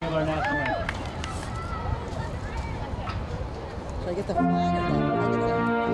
Our national anthem. Should I get the flag or no? I get the...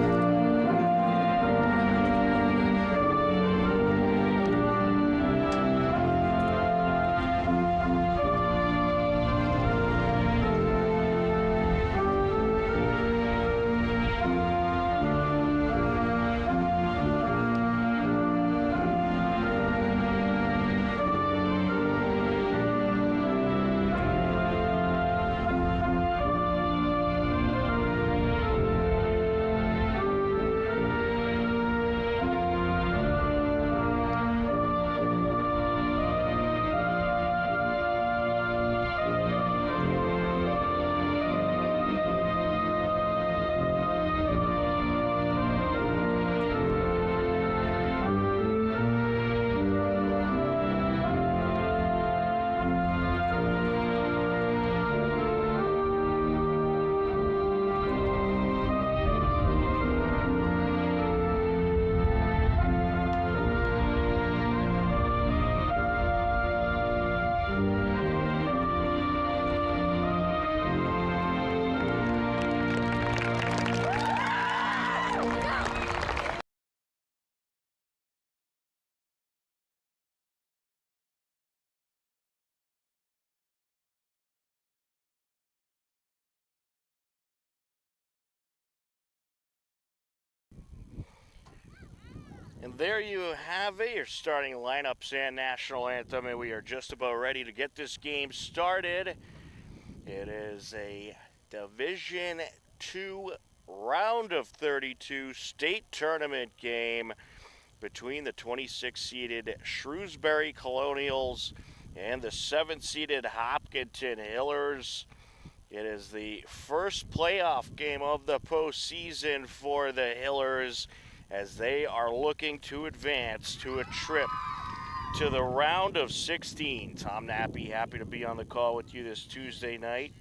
And there you have it, your starting lineups and national anthem, and we are just about ready to get this game started. It is a Division II round of 32 state tournament game between the 26-seeded Shrewsbury Colonials and the 7th-seeded Hopkinton Hillers. It is the first playoff game of the postseason for the Hillers as they are looking to advance to a trip to the round of 16. Tom Nappy, happy to be on the call with you this Tuesday night.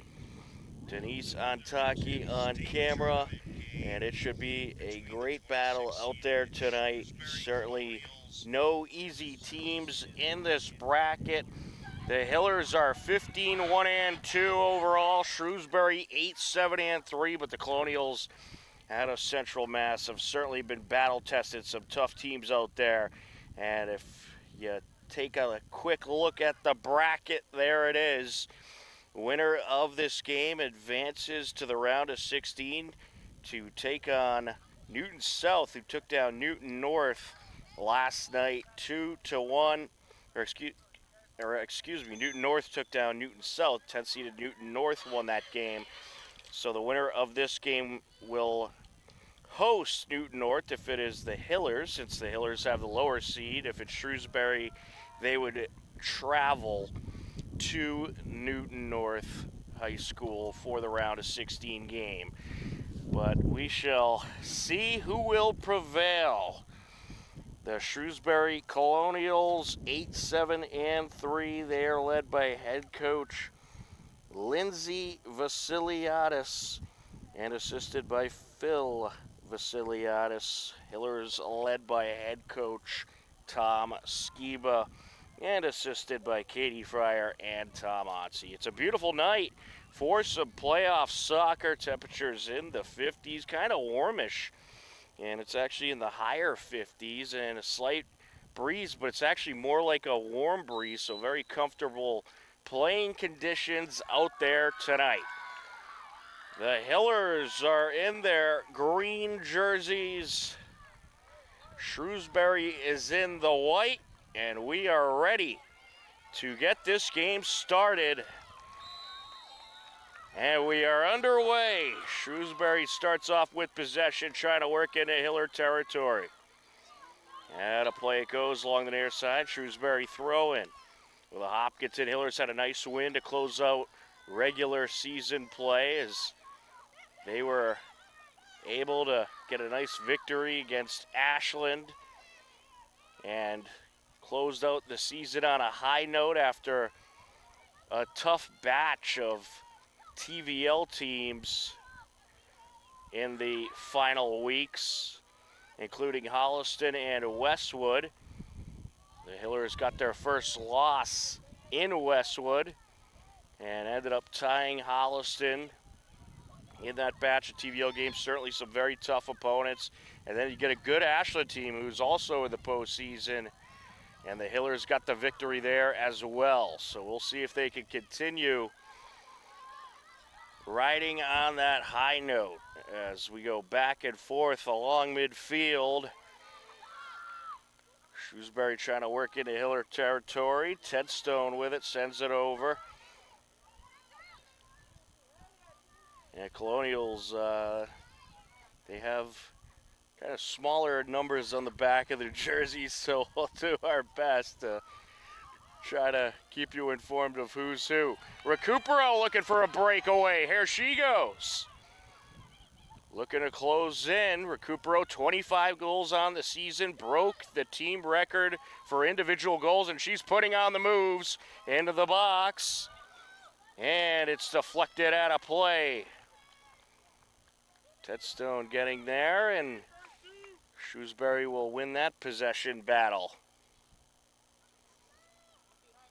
Denise Antaki on camera, and it should be a great battle out there tonight. Certainly no easy teams in this bracket. The Hillers are 15-1-2 overall. Shrewsbury 8-7-3, but the Colonials out of Central Mass have certainly been battle-tested. Some tough teams out there. And if you take a quick look at the bracket, there it is. Winner of this game advances to the round of 16 to take on Newton South, who took down Newton North last night 2-1. Excuse me, Newton North took down Newton South. 10th-seeded Newton North won that game. So the winner of this game will host Newton North if it is the Hillers, since the Hillers have the lower seed. If it's Shrewsbury, they would travel to Newton North High School for the round of 16 game. But we shall see who will prevail. The Shrewsbury Colonials 8-7-3. They are led by head coach Lindsay Vasiliadis and assisted by Phil Vasiliadis. Hillers led by head coach Tom Skiba and assisted by Katie Fryer and Tom Otzi. It's a beautiful night for some playoff soccer. Temperatures in the 50s, kind of warmish. And it's actually in the higher 50s and a slight breeze, but it's actually more like a warm breeze, so very comfortable playing conditions out there tonight. The Hillers are in their green jerseys. Shrewsbury is in the white, and we are ready to get this game started. And we are underway. Shrewsbury starts off with possession, trying to work into Hiller territory. And a play it goes along the near side. Shrewsbury throw in. Well, the Hopkinton Hillers had a nice win to close out regular season play as they were able to get a nice victory against Ashland and closed out the season on a high note after a tough batch of TVL teams in the final weeks, including Holliston and Westwood. The Hillers got their first loss in Westwood and ended up tying Holliston in that batch of TVL games. Certainly some very tough opponents. And then you get a good Ashland team who's also in the postseason. And the Hillers got the victory there as well. So we'll see if they can continue riding on that high note as we go back and forth along midfield. Shrewsbury trying to work into Hiller territory. Ted Stone with it, sends it over. And Colonials, they have kind of smaller numbers on the back of their jerseys, so we'll do our best to try to keep you informed of who's who. Recupero looking for a breakaway. Here she goes. Looking to close in. Recupero, 25 goals on the season, broke the team record for individual goals, and she's putting on the moves into the box. And it's deflected out of play. Ted Stone getting there, and Shrewsbury will win that possession battle.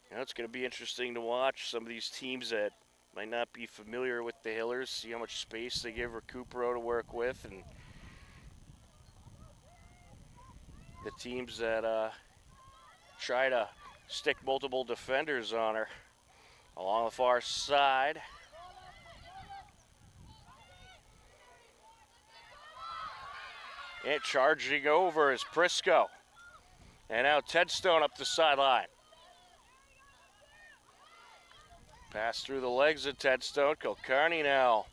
You know, it's going to be interesting to watch some of these teams that might not be familiar with the Hillers, see how much space they give Recupero to work with, and the teams that try to stick multiple defenders on her. Along the far side. And charging over is Prisco. And now Ted Stone up the sideline. Pass through the legs of Ted Stone. Kilcarney now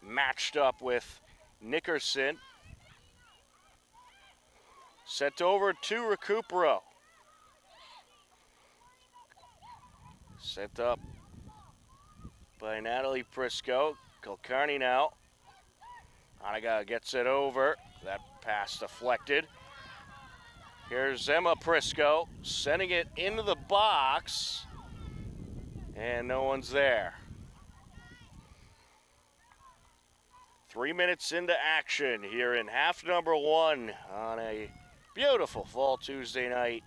matched up with Nickerson. Sent over to Recupero. Sent up by Natalie Prisco. Kilcarney now. Anaga gets it over. That pass deflected. Here's Emma Prisco sending it into the box. And no one's there. 3 minutes into action here in half number one on a beautiful fall Tuesday night.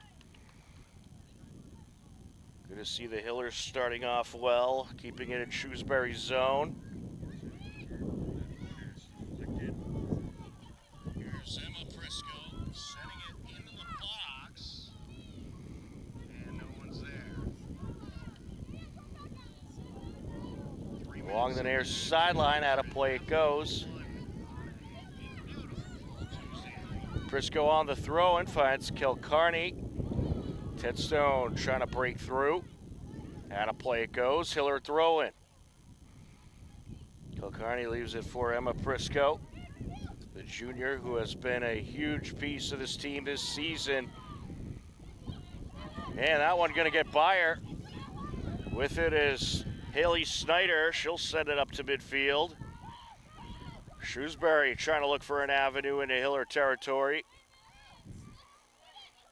Good to see the Hillers starting off well, keeping it in Shrewsbury's zone. Here's Emma Prisco setting it into the box. And no one's there. Along the near sideline, out of play it goes. Prisco on the throw and finds Kilcarney. Ted Stone trying to break through. Out of play it goes. Hiller throw-in. Kilcarney leaves it for Emma Prisco, the junior who has been a huge piece of this team this season. And that one going to get by her. With it is Haley Snyder. She'll send it up to midfield. Shrewsbury trying to look for an avenue into Hiller territory.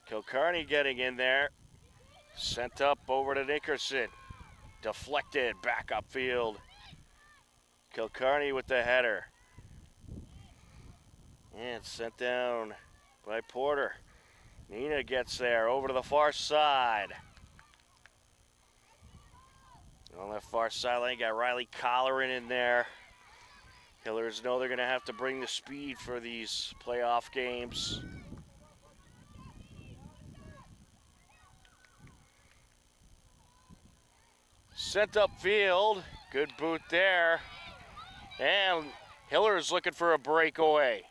Kilcarney getting in there. Sent up over to Nickerson. Deflected back upfield. Kilcarney with the header. And sent down by Porter. Nina gets there over to the far side. On that far sideline, you got Riley Colleran in there. Hillers know they're going to have to bring the speed for these playoff games. Sent upfield. Good boot there. And Hillers looking for a breakaway.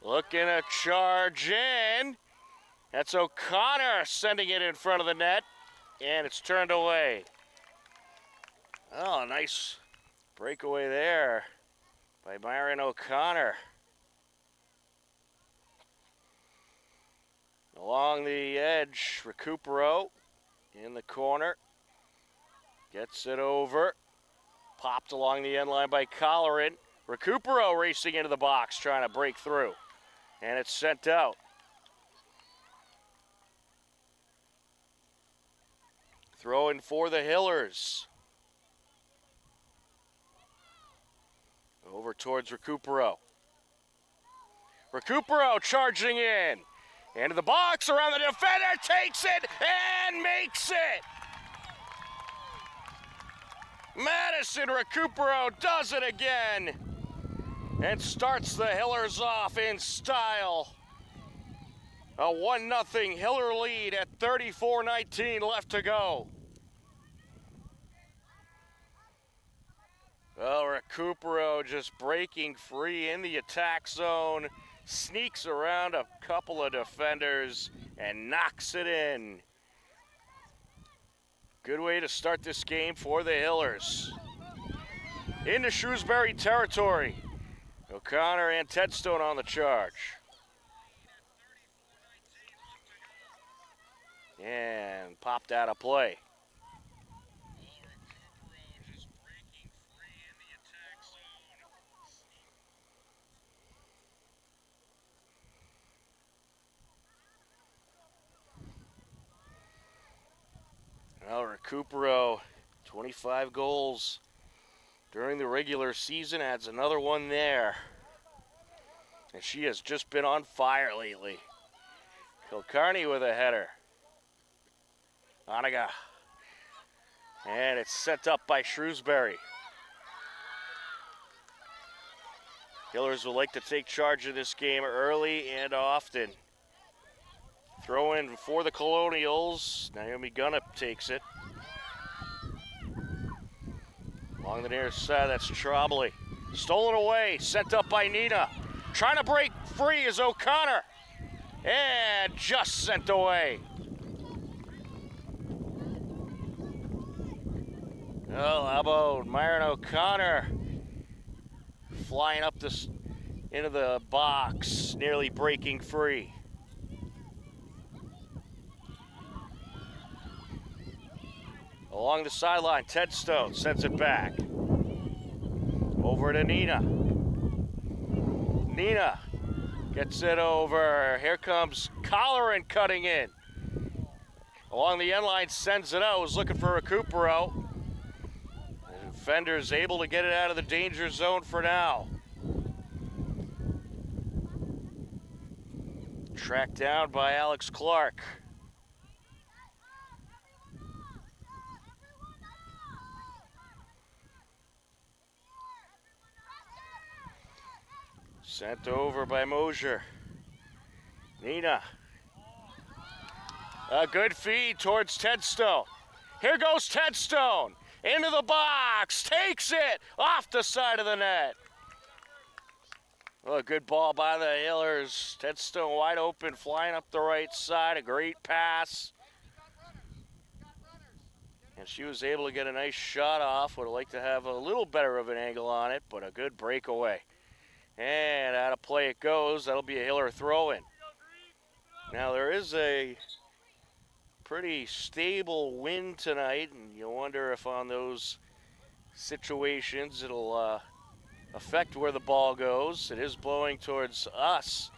Looking to charge in. That's O'Connor sending it in front of the net. And it's turned away. Oh, nice breakaway there by Myron O'Connor. Along the edge, Recupero in the corner. Gets it over. Popped along the end line by Colleran. Recupero racing into the box, trying to break through. And it's sent out. Throwing for the Hillers. Over towards Recupero. Recupero charging in. Into the box, around the defender, takes it and makes it. Madison Recupero does it again and starts the Hillers off in style. A 1-0 Hiller lead at 34-19 left to go. Well, Recupero just breaking free in the attack zone, sneaks around a couple of defenders and knocks it in. Good way to start this game for the Hillers. Into Shrewsbury territory. O'Connor and Tedstone on the charge. And popped out of play. Well, Recupero, 25 goals during the regular season, adds another one there. And she has just been on fire lately. Kilcarney with a header. Oniga. And it's set up by Shrewsbury. Hillers will like to take charge of this game early and often. Throw in for the Colonials. Naomi Gunnup takes it. Along the near side, that's Trombley. Stolen away, sent up by Nina. Trying to break free is O'Connor. And just sent away. Well, how about Myron O'Connor flying up this into the box, nearly breaking free. Along the sideline, Tedstone sends it back. Over to Nina. Nina gets it over. Here comes Colleran cutting in. Along the end line, sends it out. Was looking for Recupero. The defender's able to get it out of the danger zone for now. Tracked down by Alex Clark. Sent over by Mosier. Nina. A good feed towards Tedstone. Here goes Tedstone. Into the box. Takes it off the side of the net. Well, a good ball by the Hillers. Tedstone wide open, flying up the right side. A great pass. And she was able to get a nice shot off. Would have liked to have a little better of an angle on it, but a good breakaway. And out of play it goes. That'll be a Hiller throw-in. Now there is a pretty stable wind tonight, and you wonder if on those situations it'll affect where the ball goes. It is blowing towards us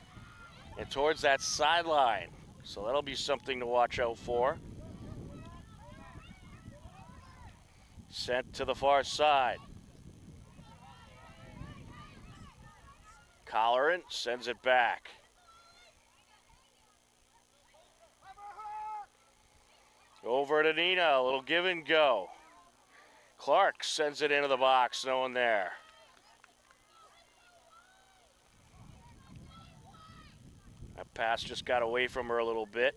and towards that sideline, so that'll be something to watch out for. Sent to the far side. Colleran sends it back. Over to Nina, a little give and go. Clark sends it into the box, no one there. That pass just got away from her a little bit.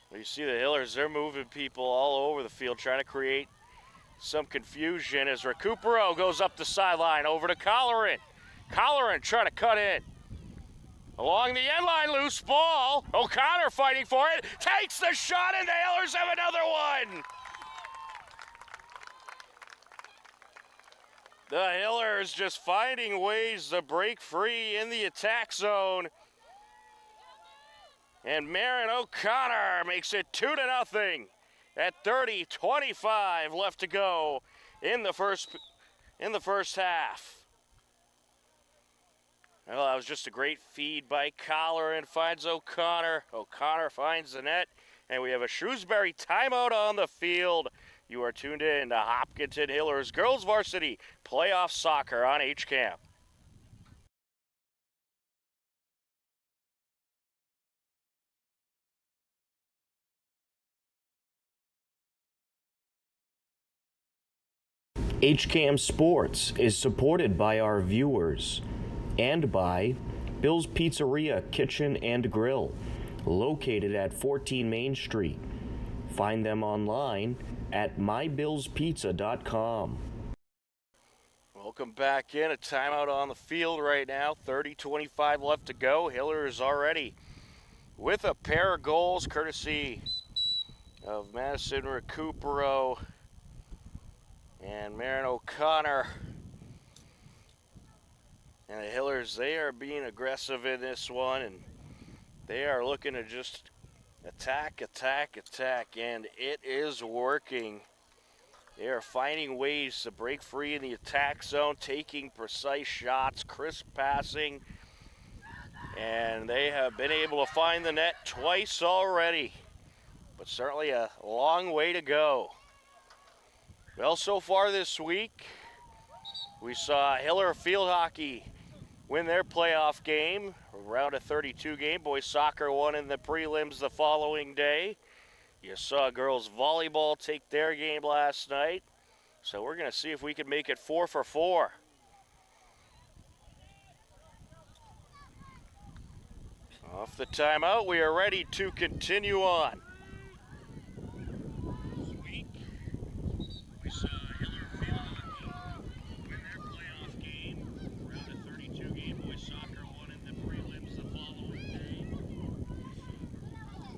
Well, you see the Hillers, they're moving people all over the field, trying to create some confusion as Recupero goes up the sideline over to Colleran. Colleran trying to cut in. Along the end line, loose ball. O'Connor fighting for it. Takes the shot, and the Hillers have another one. The Hillers just finding ways to break free in the attack zone. And Marin O'Connor makes it 2-0 at 30:25 left to go in the first half. Well, that was just a great feed by Colleran, finds O'Connor. O'Connor finds the net, and we have a Shrewsbury timeout on the field. You are tuned in to Hopkinton Hillers Girls Varsity Playoff Soccer on HCAM. HCAM Sports is supported by our viewers and by Bill's Pizzeria Kitchen and Grill, located at 14 Main Street. Find them online at mybillspizza.com. Welcome back in. A timeout on the field right now. 30-25 left to go. Hillers already with a pair of goals courtesy of Madison Recupero and Marin O'Connor. And the Hillers, they are being aggressive in this one, and they are looking to just attack, and it is working. They are finding ways to break free in the attack zone, taking precise shots, crisp passing, and they have been able to find the net twice already, but certainly a long way to go. Well, so far this week, we saw Hiller Field Hockey win their playoff game, a round of 32 game. Boys soccer won in the prelims the following day. You saw girls volleyball take their game last night. So we're going to see if we can make it 4 for 4. Off the timeout, we are ready to continue on. This week, we saw Hiller Field Hockey win their playoff game. Round of 32 game. Boys soccer won in the prelims the following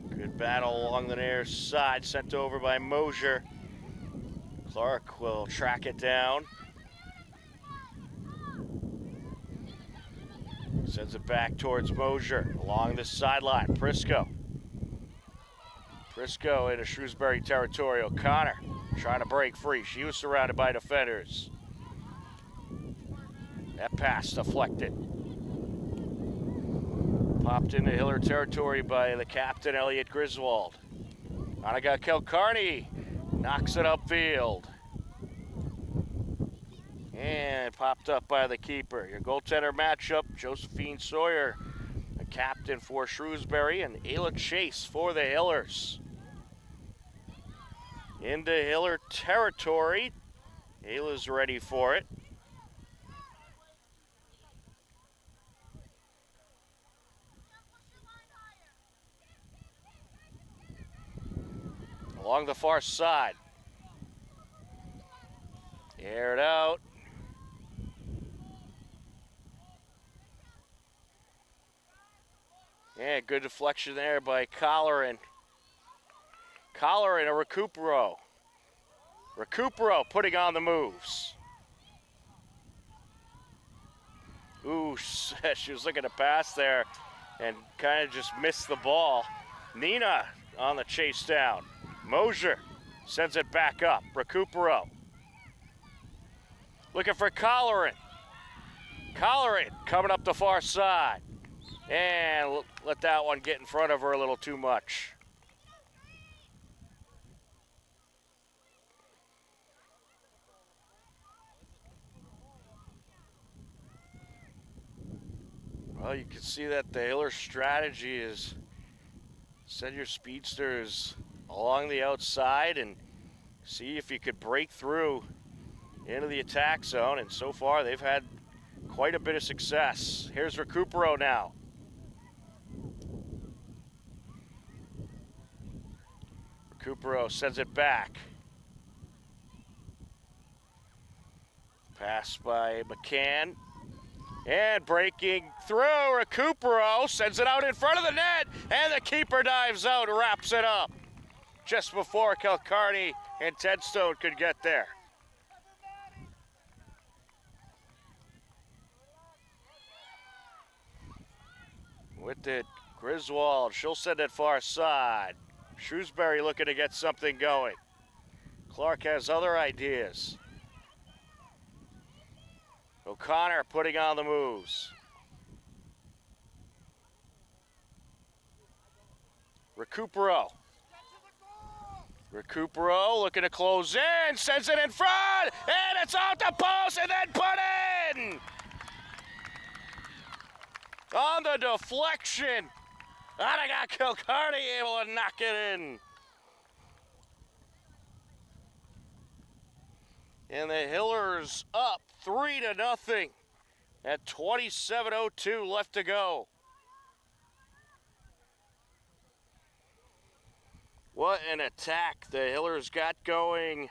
day. Good battle along the near side, sent over by Mosier. Clark will track it down. Sends it back towards Mosier along the sideline. Prisco into Shrewsbury territory. O'Connor trying to break free. She was surrounded by defenders. That pass deflected. Popped into Hiller territory by the captain, Elliot Griswold. Monica Kilcarney knocks it upfield. And popped up by the keeper. Your goaltender matchup, Josephine Sawyer, a captain for Shrewsbury, and Ayla Chase for the Hillers. Into Hiller territory. Ayla's ready for it. Along the far side. Air it out. Yeah, good deflection there by Colleran. Colleran, a Recupero. Recupero putting on the moves. Ooh, she was looking to pass there and kind of just missed the ball. Nina on the chase down. Mosier sends it back up. Recupero. Looking for Colleran. Colleran coming up the far side. And let that one get in front of her a little too much. Well, you can see that the Hiller strategy is send your speedsters along the outside and see if you could break through into the attack zone. And so far, they've had quite a bit of success. Here's Recupero now. Recupero sends it back. Pass by McCann. And breaking through, Recupero sends it out in front of the net, and the keeper dives out and wraps it up just before Kilcarney and Tedstone could get there. With it, Griswold, she'll send it far side. Shrewsbury looking to get something going. Clark has other ideas. O'Connor putting on the moves. Recupero. Recupero looking to close in, sends it in front, and it's out the post and then put in! On the deflection. I got Kilcarney able to knock it in. And the Hillers up 3-0 at 27:02 left to go. What an attack the Hillers got going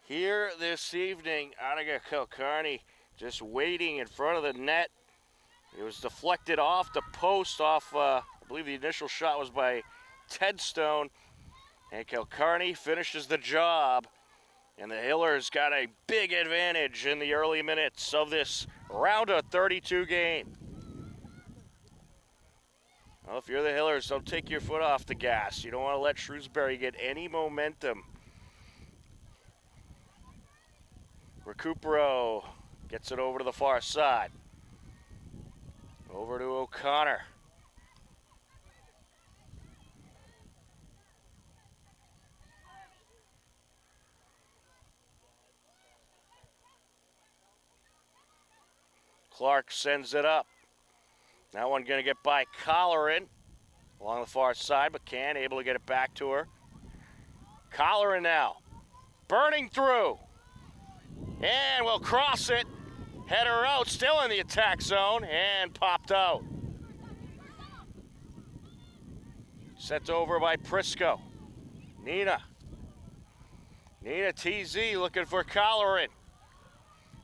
here this evening. Annika Kilcarney just waiting in front of the net. It was deflected off the post off, I believe the initial shot was by Ted Stone. And Kilcarney finishes the job. And the Hillers got a big advantage in the early minutes of this round of 32 game. Well, if you're the Hillers, don't take your foot off the gas. You don't want to let Shrewsbury get any momentum. Recupero gets it over to the far side. Over to O'Connor. Clark sends it up. That one going to get by Colleran along the far side. McCann able to get it back to her. Colleran now. Burning through. And will cross it. Header out. Still in the attack zone. And popped out. Sent over by Prisco. Nina. Nina TZ looking for Colleran.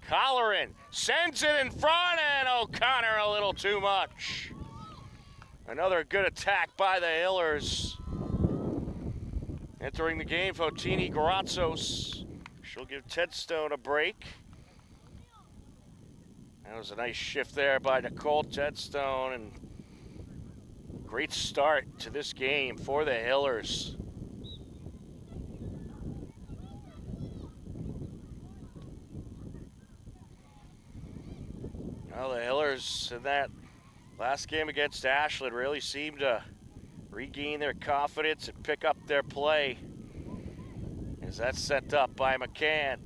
Colleran sends it in front, and O'Connor a little too much. Another good attack by the Hillers. Entering the game, Fotini Gratzos. She'll give Ted Stone a break. That was a nice shift there by Nicole Ted Stone, and great start to this game for the Hillers. Well, the Hillers in that last game against Ashland really seemed to regain their confidence and pick up their play. As that's set up by McCann.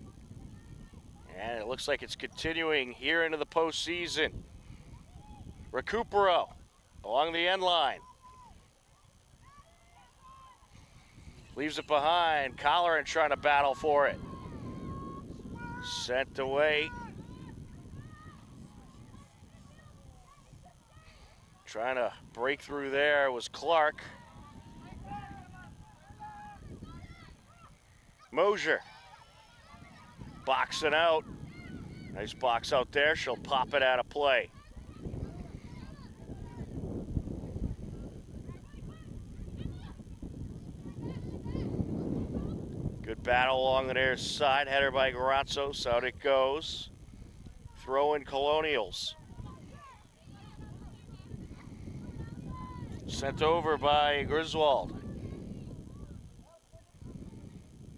And it looks like it's continuing here into the postseason. Recupero along the end line. Leaves it behind. Colleran trying to battle for it. Sent away. Trying to break through there was Clark. Mosier. Boxing out. Nice box out there. She'll pop it out of play. Good battle along the near side. Header by Gratzos. Out it goes. Throw in Colonials. Sent over by Griswold.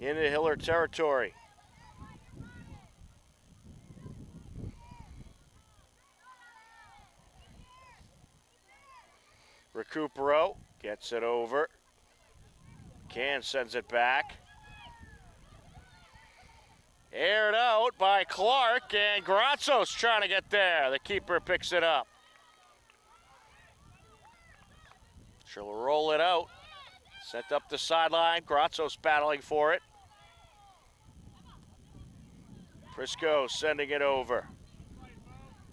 Into Hiller territory. Recupero gets it over. Can sends it back. Aired out by Clark, and Gratzos trying to get there. The keeper picks it up. She'll roll it out. Sent up the sideline. Gratzos battling for it. Prisco sending it over.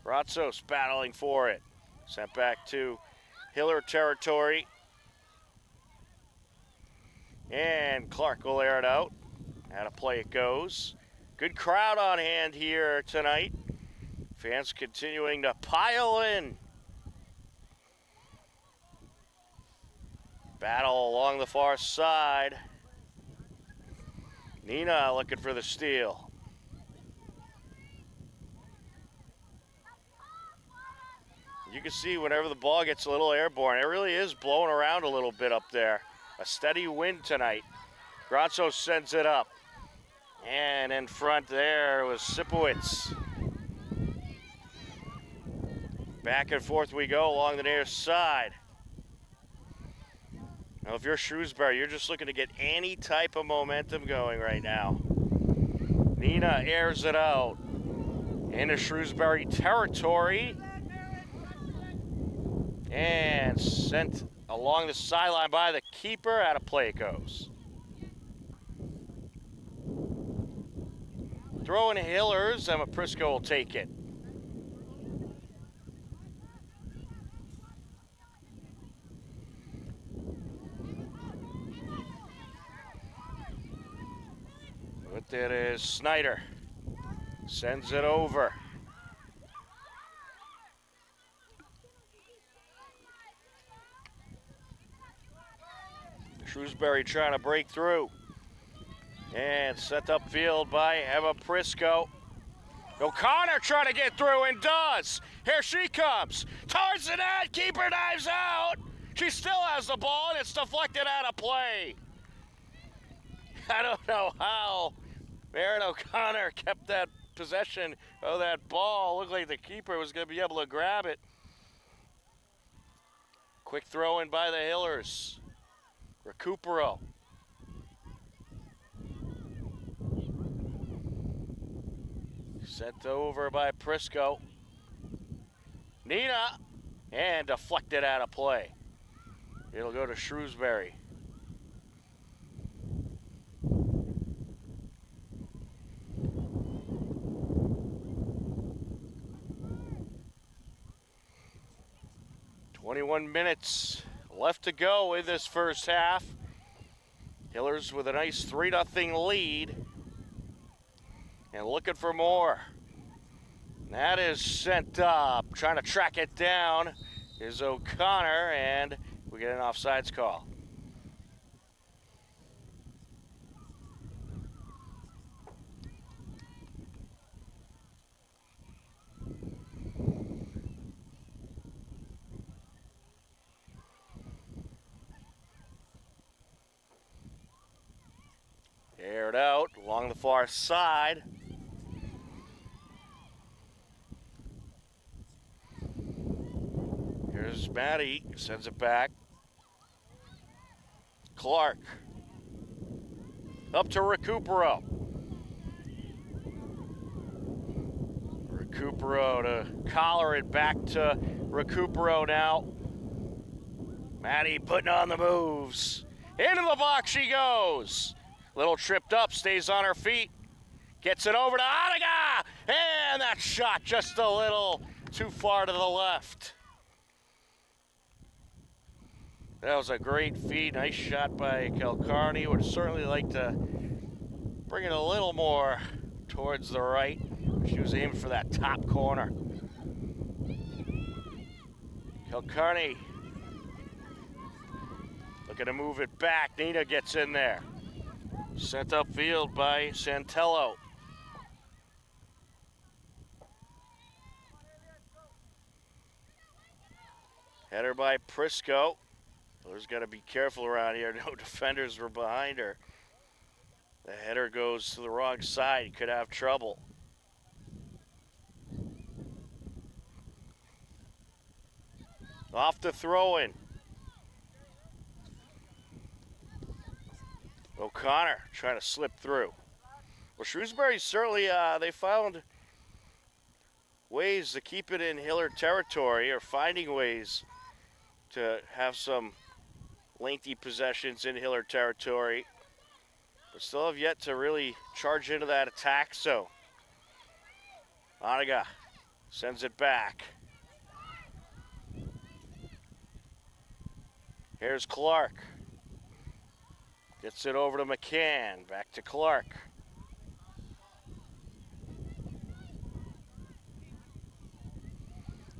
Gratzos battling for it. Sent back to Hiller territory. And Clark will air it out. Out of play it goes. Good crowd on hand here tonight. Fans continuing to pile in. Battle along the far side. Nina looking for the steal. You can see whenever the ball gets a little airborne, it really is blowing around a little bit up there. A steady wind tonight. Gratzos sends it up. And in front there was Sipowicz. Back and forth we go along the near side. Now, if you're Shrewsbury, you're just looking to get any type of momentum going right now. Nina airs it out into Shrewsbury territory. And sent along the sideline by the keeper. Out of play it goes. Throwing Hillers, Emma Prisco will take it. With it is Snyder. Sends it over. Shrewsbury trying to break through. And sent upfield by Emma Prisco. O'Connor trying to get through and does. Here she comes. Towards the net. Keeper dives out. She still has the ball and it's deflected out of play. I don't know how Maren O'Connor kept that possession of that ball. Looked like the keeper was going to be able to grab it. Quick throw in by the Hillers. Recupero. Sent over by Prisco. Nina. And deflected out of play. It'll go to Shrewsbury. "21 minutes left to go in this first half. Hillers with a nice 3-0 lead. And looking for more. That is sent up. Trying to track it down is O'Connor, and we get an offsides call. Aired out along the far side. Here's Maddie, sends it back. Clark. Up to Recupero. Recupero to collar it back to Recupero now. Maddie putting on the moves. Into the box she goes. Little tripped up, stays on her feet. Gets it over to Anaga. And that shot just a little too far to the left. That was a great feed. Nice shot by Kilcarney. Would certainly like to bring it a little more towards the right. She was aiming for that top corner. Kilcarney looking to move it back. Nina gets in there. Sent upfield by Santello. Header by Prisco. There's got to be careful around here. No defenders were behind her. The header goes to the wrong side. Could have trouble. Off the throw-in. O'Connor trying to slip through. Well, Shrewsbury certainly, they found ways to keep it in Hiller territory, or finding ways to have some lengthy possessions in Hiller territory, but still have yet to really charge into that attack. So Anaga sends it back. Here's Clark. Gets it over to McCann. Back to Clark.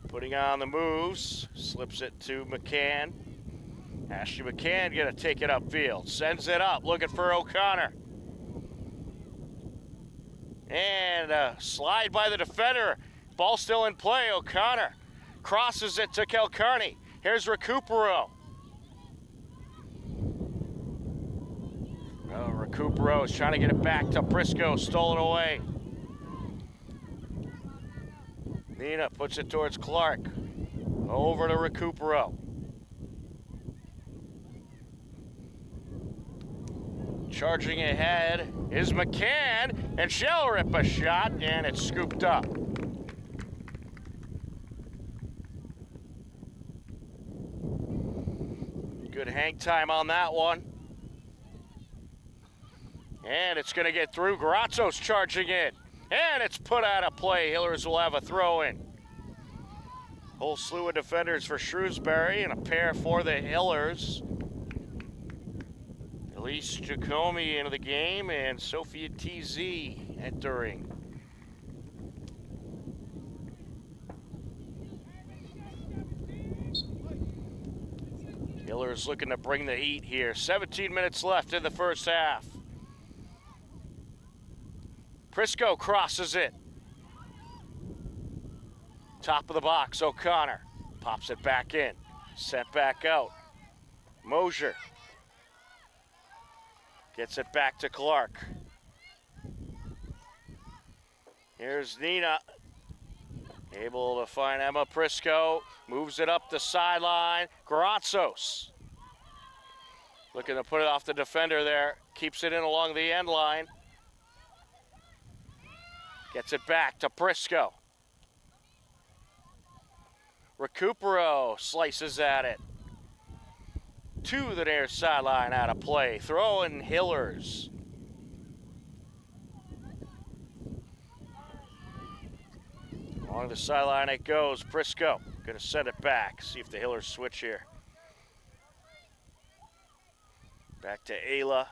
Putting on the moves. Slips it to McCann. Ashley McCann gonna take it upfield. Sends it up, looking for O'Connor. And a slide by the defender. Ball still in play. O'Connor crosses it to Kilcarney. Here's Recupero. Recupero is trying to get it back to Prisco. Stolen away. Nina puts it towards Clark. Over to Recupero. Charging ahead is McCann, and she'll rip a shot, and it's scooped up. Good hang time on that one. And it's going to get through. Grazzo's charging in. And it's put out of play. Hillers will have a throw in. Whole slew of defenders for Shrewsbury and a pair for the Hillers. Elise Jacomi into the game and Sophia TZ entering. Hillers looking to bring the heat here. 17 minutes left in the first half. Prisco crosses it. Top of the box, O'Connor. Pops it back in. Sent back out. Mosier. Gets it back to Clark. Here's Nina. Able to find Emma Prisco. Moves it up the sideline. Grazos. Looking to put it off the defender there. Keeps it in along the end line. Gets it back to Prisco. Recupero slices at it. To the near sideline, out of play. Throwing Hillers. Along the sideline it goes. Prisco gonna send it back. See if the Hillers switch here. Back to Ayla.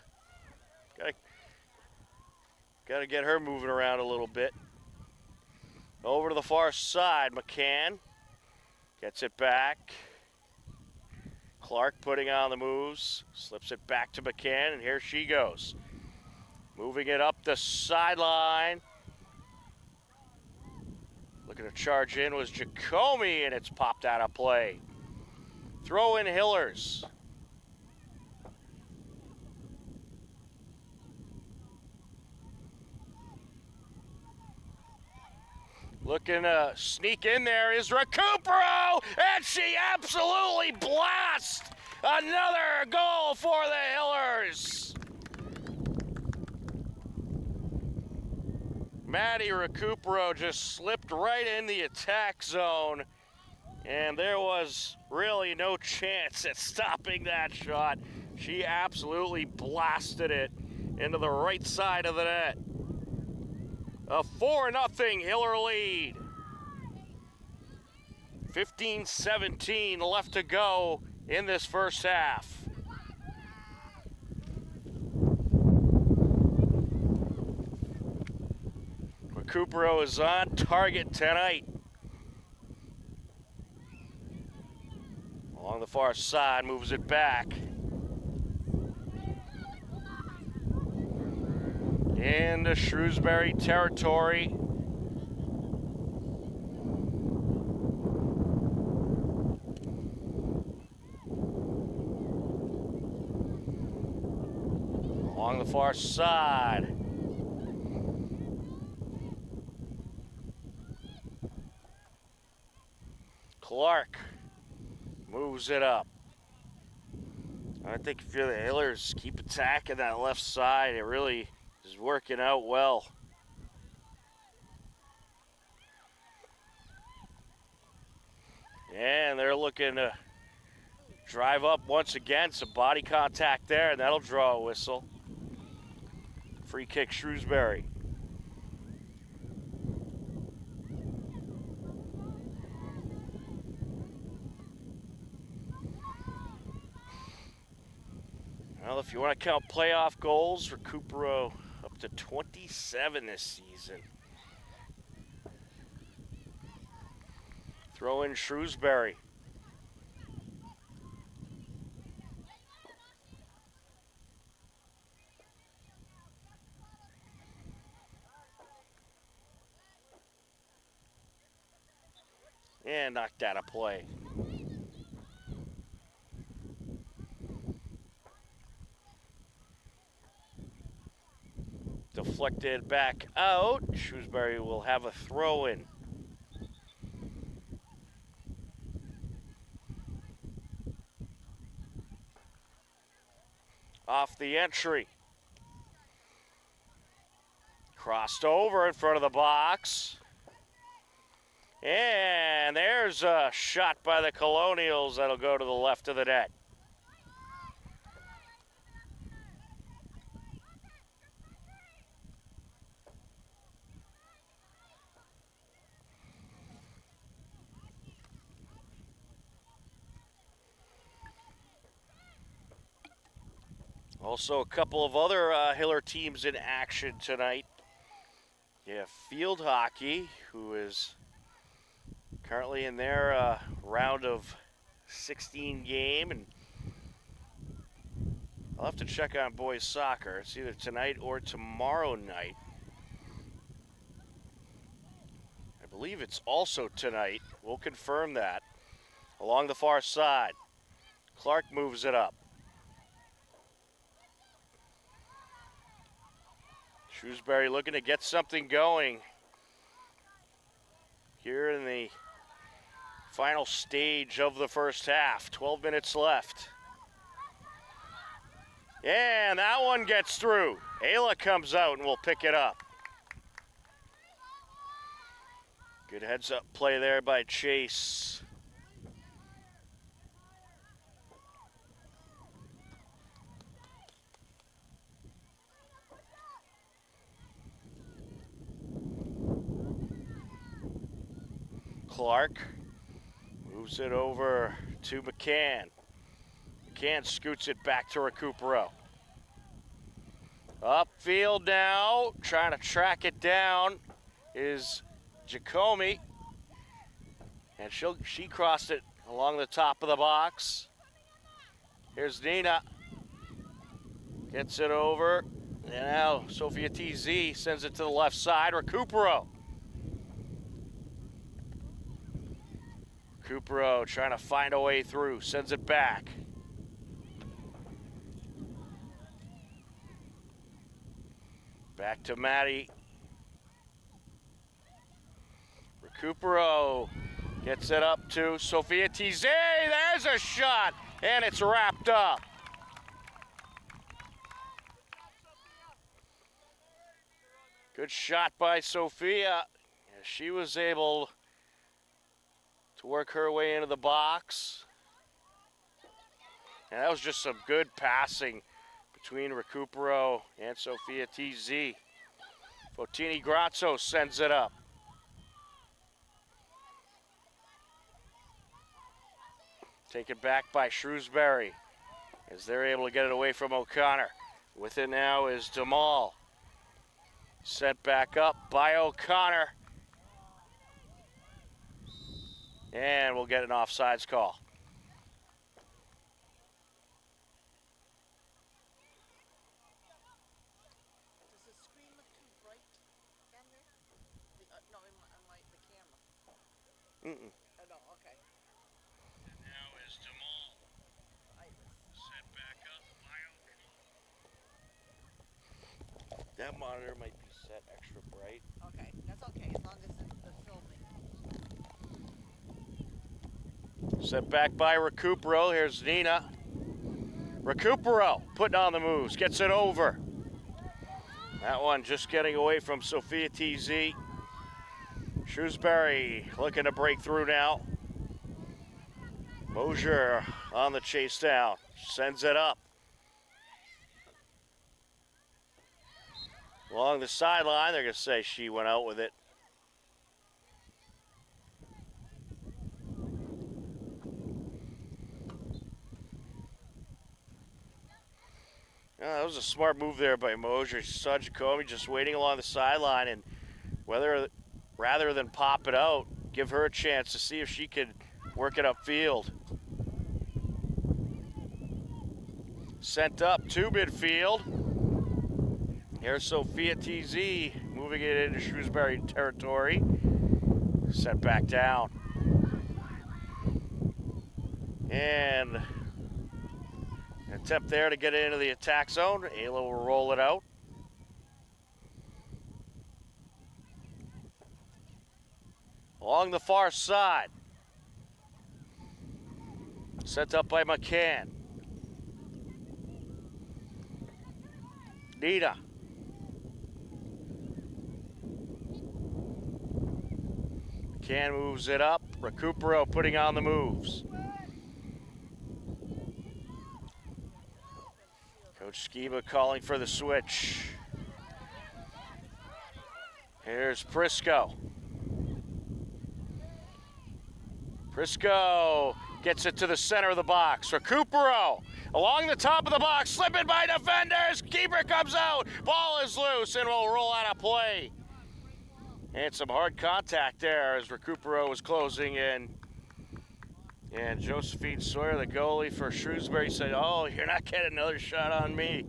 Gotta get her moving around a little bit. Over to the far side, McCann. Gets it back. Clark putting on the moves. Slips it back to McCann, and here she goes. Moving it up the sideline. Looking to charge in was Jacomi, and it's popped out of play. Throw in Hillers. Looking to sneak in there is Recupero, and she absolutely blasts another goal for the Hillers. Maddie Recupero just slipped right in the attack zone, and there was really no chance at stopping that shot. She absolutely blasted it into the right side of the net. A 4-0 Hiller lead. 15-17 left to go in this first half. Recupero is on target tonight. Along the far side, moves it back. Into Shrewsbury territory. Along the far side. Clark moves it up. I think if you're the Hillers, keep attacking that left side. It really is working out well. And they're looking to drive up once again. Some body contact there, and that'll draw a whistle. Free kick, Shrewsbury. Well, if you want to count playoff goals, Recupero up to 27 this season. Throw in Shrewsbury. And knocked out of play. Deflected back out. Shrewsbury will have a throw in. Off the entry. Crossed over in front of the box. And there's a shot by the Colonials that'll go to the left of the net. Also, a couple of other Hiller teams in action tonight. Yeah, field hockey, who is currently in their round of 16 game, and I'll have to check on boys soccer. It's either tonight or tomorrow night. I believe it's also tonight. We'll confirm that. Along the far side, Clark moves it up. Shrewsbury looking to get something going here in the final stage of the first half. 12 minutes left. And that one gets through. Ayla comes out and will pick it up. Good heads up play there by Chase. Clark moves it over to McCann. McCann scoots it back to Recupero. Upfield now, trying to track it down is Jacomi. And she crossed it along the top of the box. Here's Nina. Gets it over. And now Sophia TZ sends it to the left side. Recupero. Recupero trying to find a way through. Sends it back. Back to Maddie. Recupero gets it up to Sophia TZ. There's a shot, and it's wrapped up. Good shot by Sophia. She was able to work her way into the box. And that was just some good passing between Recupero and Sophia TZ. Fotini Grazzo sends it up. Taken back by Shrewsbury as they're able to get it away from O'Connor. With it now is DeMall. Sent back up by O'Connor. And we'll get an offsides call. Does the screen look too bright down there? No, in the camera. Mm-mm. Oh, no, okay. Now is DeMall. Set back up by O'Connor. That monitor might be set extra bright. Okay, that's okay, as long as it's the filming. Set back by Recupero. Here's Nina. Recupero putting on the moves. Gets it over. That one just getting away from Sophia TZ. Shrewsbury looking to break through now. Mosier on the chase down. Sends it up. Along the sideline, they're going to say she went out with it. That was a smart move there by Mosier. She saw Jacomi just waiting along the sideline, and rather than pop it out, give her a chance to see if she could work it upfield. Sent up to midfield. Here's Sophia TZ moving it into Shrewsbury territory. Sent back down. And an attempt there to get it into the attack zone. Ayla will roll it out. Along the far side. Sent up by McCann. Nina. McCann moves it up. Recupero putting on the moves. Coach Skiba calling for the switch. Here's Prisco. Prisco gets it to the center of the box. Recupero along the top of the box, slipping by defenders. Keeper comes out. Ball is loose and will roll out of play. And some hard contact there as Recupero was closing in. And Josephine Sawyer, the goalie for Shrewsbury, said, "Oh, you're not getting another shot on me."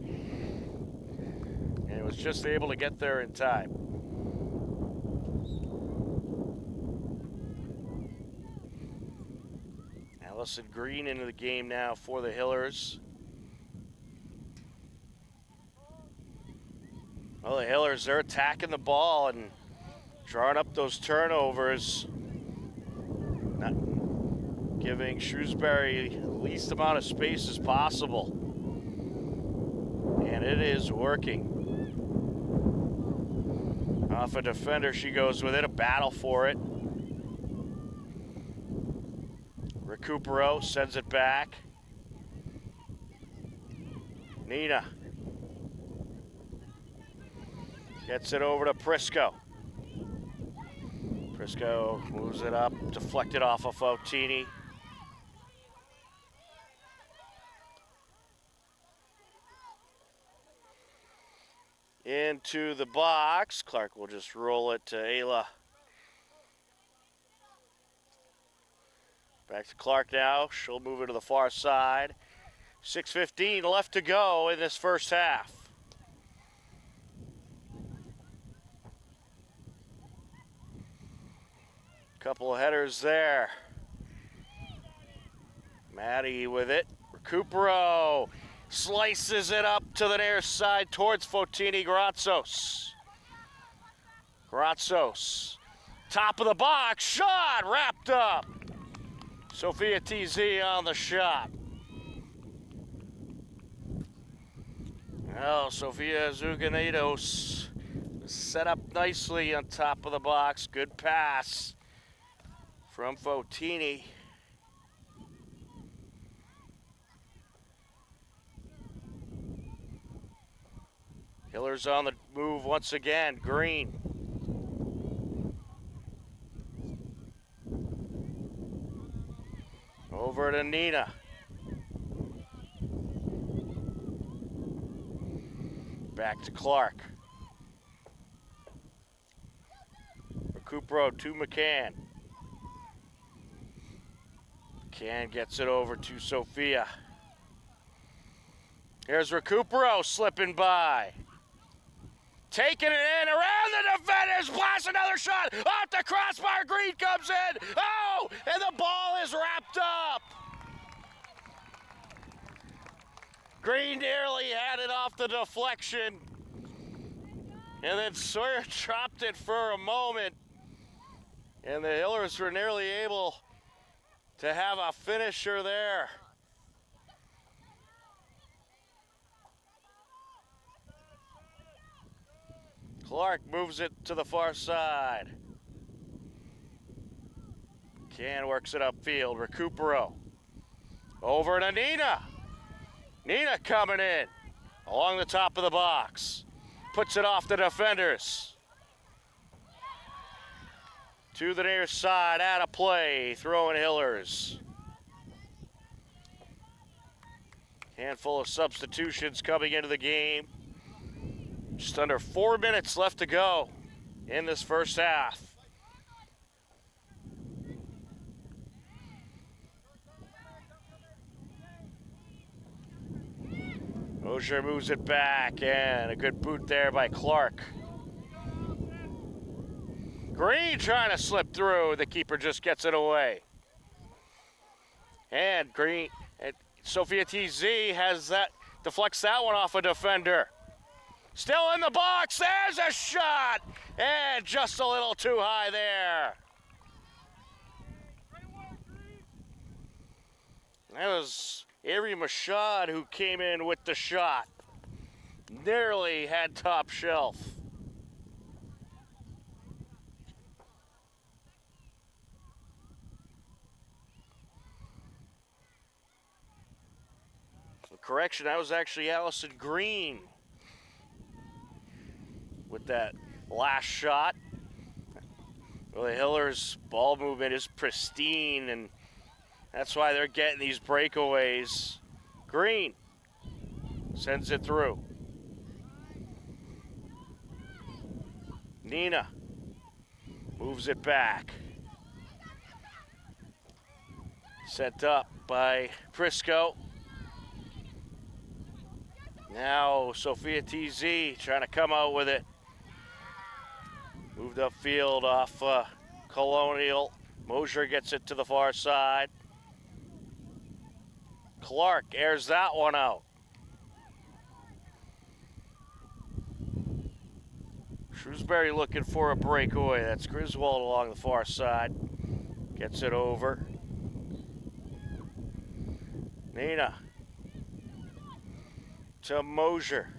And was just able to get there in time. Allison Green into the game now for the Hillers. Well, the Hillers, they're attacking the ball and drawing up those turnovers. Not giving Shrewsbury the least amount of space as possible. And it is working. Off a defender, she goes with it, a battle for it. Recupero sends it back. Nina gets it over to Prisco. Prisco moves it up, deflected off of Fotini. Into the box. Clark will just roll it to Ayla. Back to Clark now. She'll move it to the far side. 6:15 left to go in this first half. Couple of headers there. Maddie with it. Recupero slices it up to the near side towards Fotini. Gratzos. Gratzos. Top of the box. Shot wrapped up. Sophia TZ on the shot. Well, Sophia Zuganitos set up nicely on top of the box. Good pass from Fotini. Hillers on the move once again. Green. Over to Nina. Back to Clark. Recupero to McCann. McCann gets it over to Sophia. Here's Recupero slipping by. Taking it in, around the defenders, blast another shot, off the crossbar, Green comes in, oh, and the ball is wrapped up. Green nearly had it off the deflection, and then Sawyer dropped it for a moment, and the Hillers were nearly able to have a finisher there. Clark moves it to the far side. Can works it upfield. Recupero. Over to Nina. Nina coming in along the top of the box. Puts it off the defenders. To the near side, out of play. Throwing Hillers. Handful of substitutions coming into the game. Just under 4 minutes left to go in this first half. Osher moves it back, and a good boot there by Clark. Green trying to slip through. The keeper just gets it away. And Green, and Sophia TZ has that, deflects that one off a defender. Still in the box, there's a shot! And just a little too high there. That was Avery Mashad who came in with the shot. Nearly had top shelf. Correction, that was actually Allison Green with that last shot. Well, the Hillers' ball movement is pristine, and that's why they're getting these breakaways. Green sends it through. Nina moves it back. Set up by Prisco. Now Sophia TZ trying to come out with it. Moved upfield off Colonial. Mosier gets it to the far side. Clark airs that one out. Shrewsbury looking for a breakaway. That's Griswold along the far side. Gets it over. Nina to Mosier.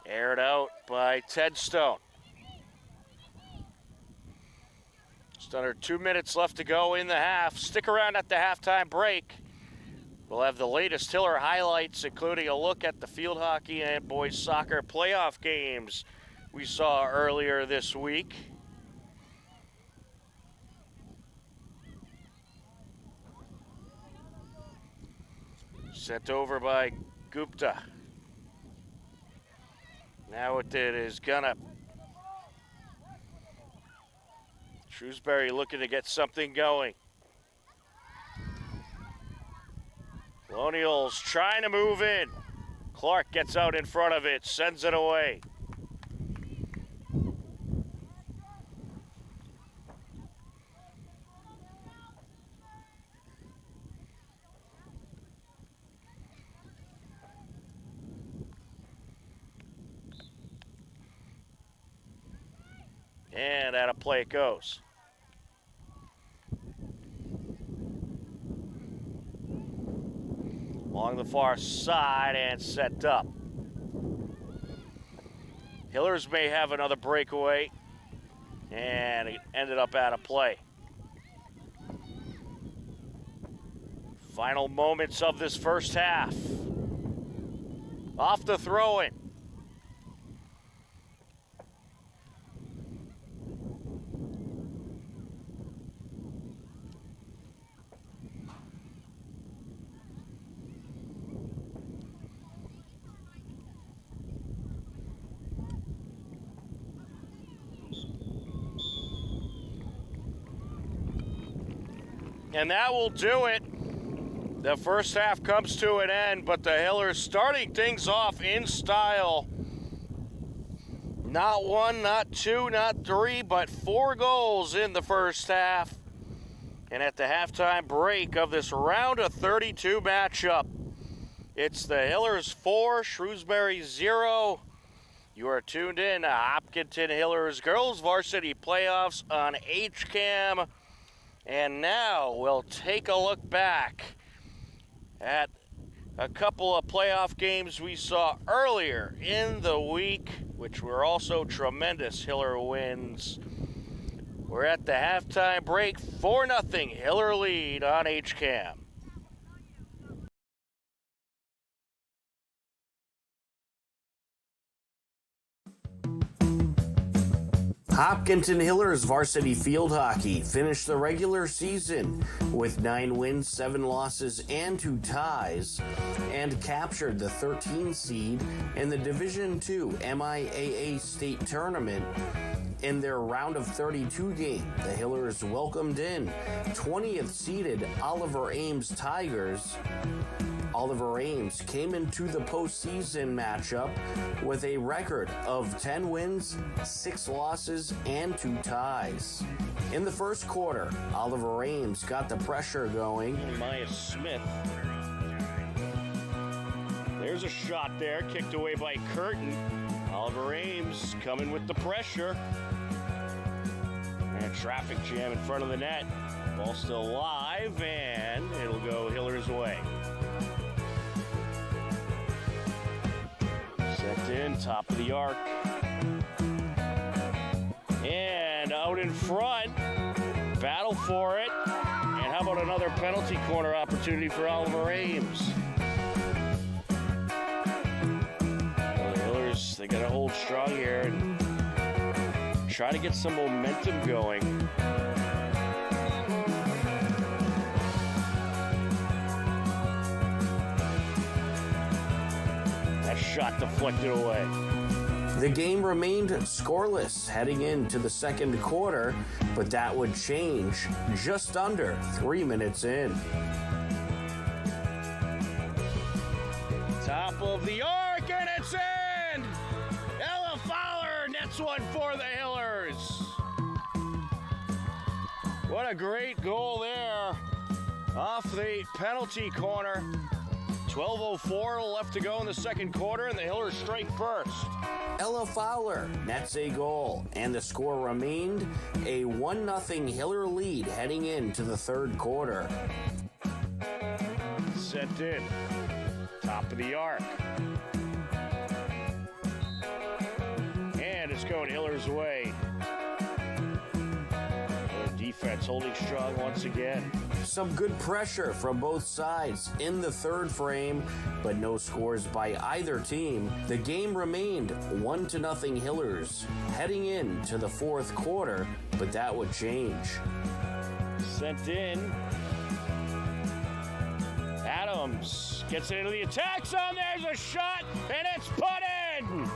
Aired out by Ted Stone. Just under 2 minutes left to go in the half. Stick around at the halftime break. We'll have the latest Hiller highlights, including a look at the field hockey and boys soccer playoff games we saw earlier this week. Sent over by Gupta. Now it is gonna. Shrewsbury looking to get something going. Colonials trying to move in. Clark gets out in front of it, sends it away. And out of play it goes. Along the far side and set up. Hillers may have another breakaway, and it ended up out of play. Final moments of this first half. Off the throw-in. And that will do it. The first half comes to an end, but the Hillers starting things off in style. Not one, not two, not three, but 4 goals in the first half. And at the halftime break of this round of 32 matchup, it's the Hillers 4, Shrewsbury 0. You are tuned in to Hopkinton Hillers Girls Varsity Playoffs on HCAM. And now we'll take a look back at a couple of playoff games we saw earlier in the week, which were also tremendous Hiller wins. We're at the halftime break, 4-0 Hiller lead on HCAM. Hopkinton Hillers varsity field hockey finished the regular season with 9 wins, 7 losses, and 2 ties, and captured the 13th seed in the Division II MIAA state tournament. In their round of 32 game, the Hillers welcomed in 20th seeded Oliver Ames Tigers. Oliver Ames came into the postseason matchup with a record of 10 wins, 6 losses, and 2 ties. In the first quarter, Oliver Ames got the pressure going. Maya Smith. There's a shot there, kicked away by Curtin. Oliver Ames coming with the pressure. And a traffic jam in front of the net. Ball still live, and it'll go Hillers' way. Set in, top of the arc. And out in front, battle for it. And how about another penalty corner opportunity for Oliver Ames? Well, the Hillers, they got to hold strong here and try to get some momentum going. shot deflected away. The game remained scoreless heading into the second quarter, but that would change just under 3 minutes in. Top of the arc, and it's in! Ella Fowler nets one for the Hillers. What a great goal there off the penalty corner. 12:04 left to go in the second quarter, and the Hillers strike first. Ella Fowler nets a goal, and the score remained a 1-0 Hiller lead heading into the third quarter. Sent in. Top of the arc. And it's going Hiller's way. Their defense holding strong once again. Some good pressure from both sides in the third frame, but no scores by either team. The game remained 1-0 Hillers heading into the fourth quarter, but that would change. Sent in. Adams gets into the attack zone. There's a shot, and it's put in.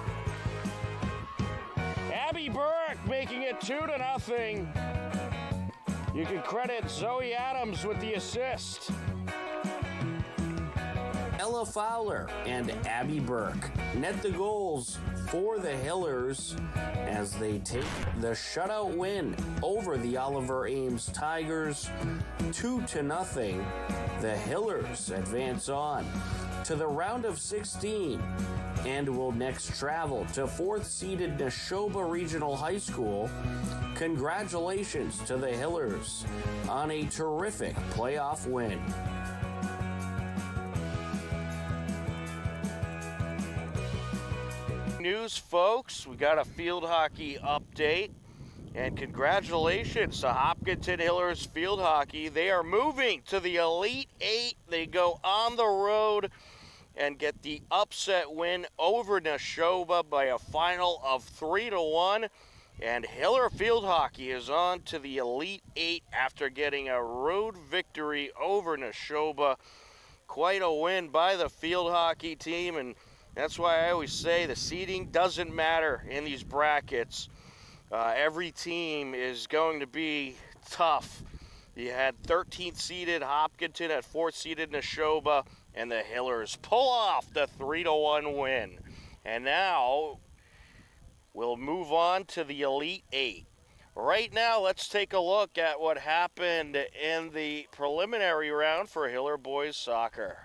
Abby Burke making it 2-0. You can credit Zoe Adams with the assist. Ella Fowler and Abby Burke net the goals for the Hillers as they take the shutout win over the Oliver Ames Tigers 2-0. The Hillers advance on to the round of 16 and will next travel to fourth-seeded Neshoba Regional High School. Congratulations to the Hillers on a terrific playoff win. News, folks, we got a field hockey update, and congratulations to Hopkinton Hillers Field Hockey. They are moving to the Elite Eight. They go on the road and get the upset win over Neshoba by a final of 3-1. And Hiller Field Hockey is on to the Elite Eight after getting a road victory over Neshoba. Quite a win by the field hockey team, and that's why I always say the seeding doesn't matter in these brackets. Every team is going to be tough. You had 13th seeded Hopkinton at 4th seeded Neshoba, and the Hillers pull off the 3-1 win. And now we'll move on to the Elite Eight. Right now, let's take a look at what happened in the preliminary round for Hiller boys soccer.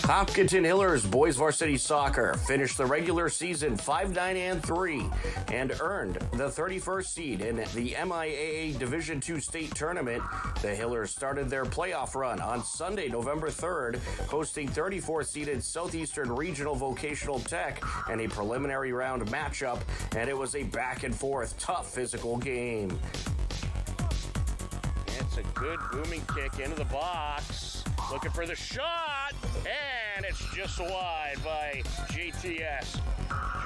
Hopkinton Hillers boys varsity soccer finished the regular season 5-9-3 and earned the 31st seed in the MIAA Division II state tournament. The Hillers started their playoff run on Sunday, November 3rd, hosting 34th seeded Southeastern Regional Vocational Tech in a preliminary round matchup, and it was a back and forth, tough physical game. It's a good booming kick into the box. Looking for the shot, and it's just wide by GTS.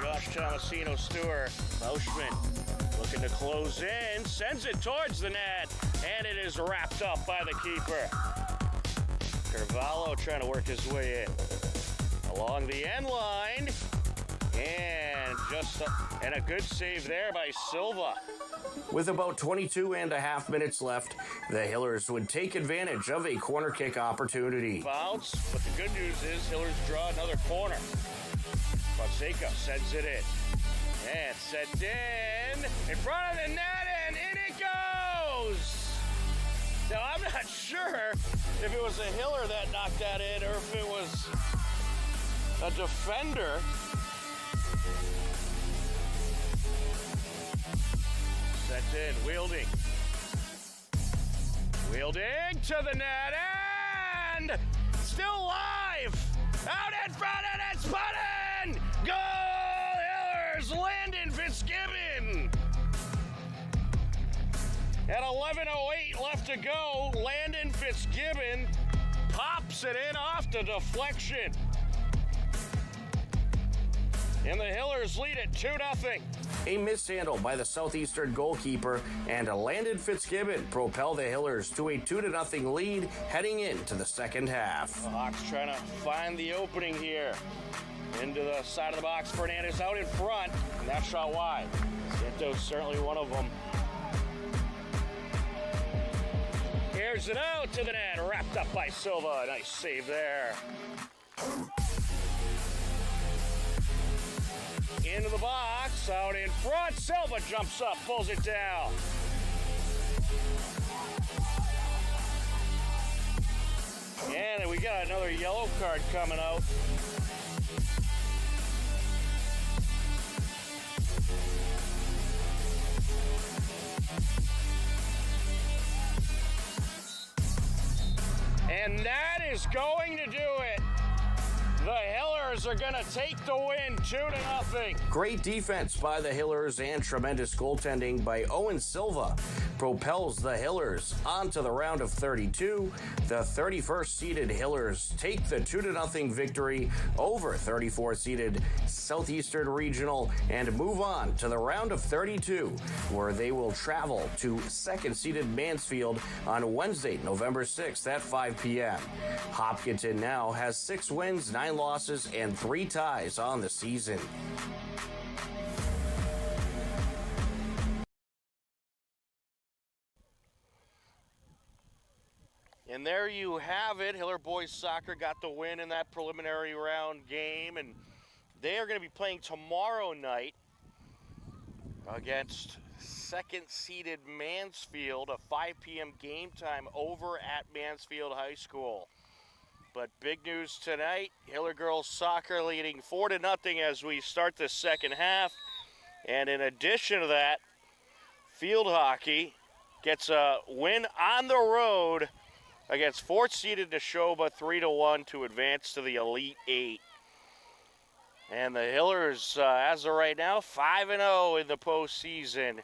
Josh Tomasino Stewart. Bauschman looking to close in, sends it towards the net, and it is wrapped up by the keeper. Carvalho trying to work his way in. Along the end line, and a good save there by Silva. With about 22.5 minutes left, the Hillers would take advantage of a corner kick opportunity. Bounce, but the good news is Hillers draw another corner. Fonseca sends it in. And sent in front of the net, and in it goes! Now, I'm not sure if it was a Hiller that knocked that in or if it was a defender. Sent in, wielding to the net, and still live! Out in front, and it's put in! Goal, Hillers! Landon Fitzgibbon! At 11:08 left to go, Landon Fitzgibbon pops it in off the deflection. And the Hillers lead it 2-0. A mishandle by the Southeastern goalkeeper and a landed Fitzgibbon propel the Hillers to a 2-0 lead heading into the second half. The Hawks trying to find the opening here. Into the side of the box, Fernandez out in front, and that shot wide. Santos certainly one of them. Here's it out to the net, wrapped up by Silva. Nice save there. Into the box, out in front. Silva jumps up, pulls it down. And we got another yellow card coming out. And that is going to do it. The Hillers are going to take the win 2-0. Great defense by the Hillers and tremendous goaltending by Owen Silva propels the Hillers onto the round of 32. The 31st seeded Hillers take the 2-0 victory over 34th seeded Southeastern Regional and move on to the round of 32, where they will travel to second seeded Mansfield on Wednesday, November 6th at 5 p.m. Hopkinton now has 6 wins, 9 losses, and 3 ties on the season. And there you have it. Hiller Boys Soccer got the win in that preliminary round game, and they are going to be playing tomorrow night against second-seeded Mansfield, a 5 p.m. game time over at Mansfield High School. But big news tonight, Hiller Girls Soccer leading 4-0 as we start the second half. And in addition to that, field hockey gets a win on the road against fourth-seeded Neshoba 3-1 to advance to the Elite Eight. And the Hillers, as of right now, 5-0 in the postseason.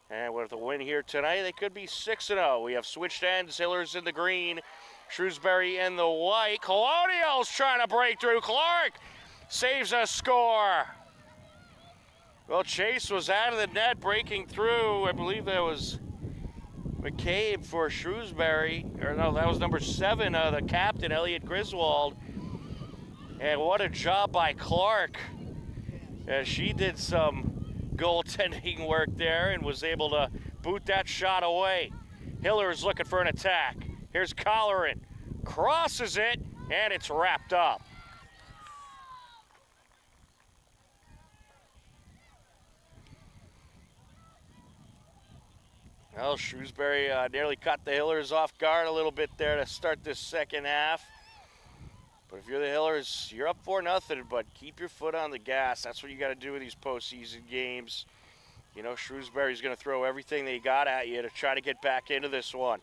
And with a win here tonight, they could be 6-0. We have switched ends, Hillers in the green, Shrewsbury in the white. Colonial's trying to break through. Clark saves a score. Well, Chase was out of the net breaking through. I believe that was McCabe for Shrewsbury. Or no, that was number 7, the captain, Elliot Griswold. And what a job by Clark. She did some goaltending work there and was able to boot that shot away. Hiller is looking for an attack. Here's Colleran, crosses it, and it's wrapped up. Well, Shrewsbury nearly caught the Hillers off guard a little bit there to start this second half. But if you're the Hillers, you're up 4-0, but keep your foot on the gas. That's what you got to do with these postseason games. You know, Shrewsbury's going to throw everything they got at you to try to get back into this one.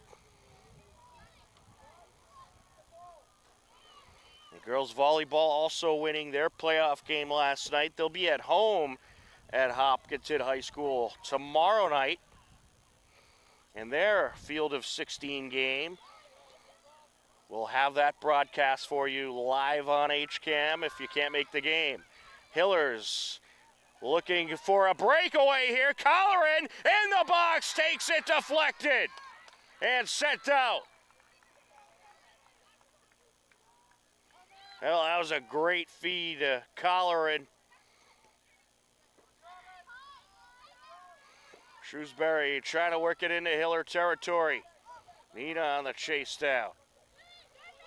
The girls volleyball also winning their playoff game last night. They'll be at home at Hopkinton High School tomorrow night in their field of 16 game. We'll have that broadcast for you live on HCAM if you can't make the game. Hillers looking for a breakaway here. Colleran in the box, takes it deflected and sent out. Well, that was a great feed to Colleran. Shrewsbury trying to work it into Hiller territory. Nina on the chase down.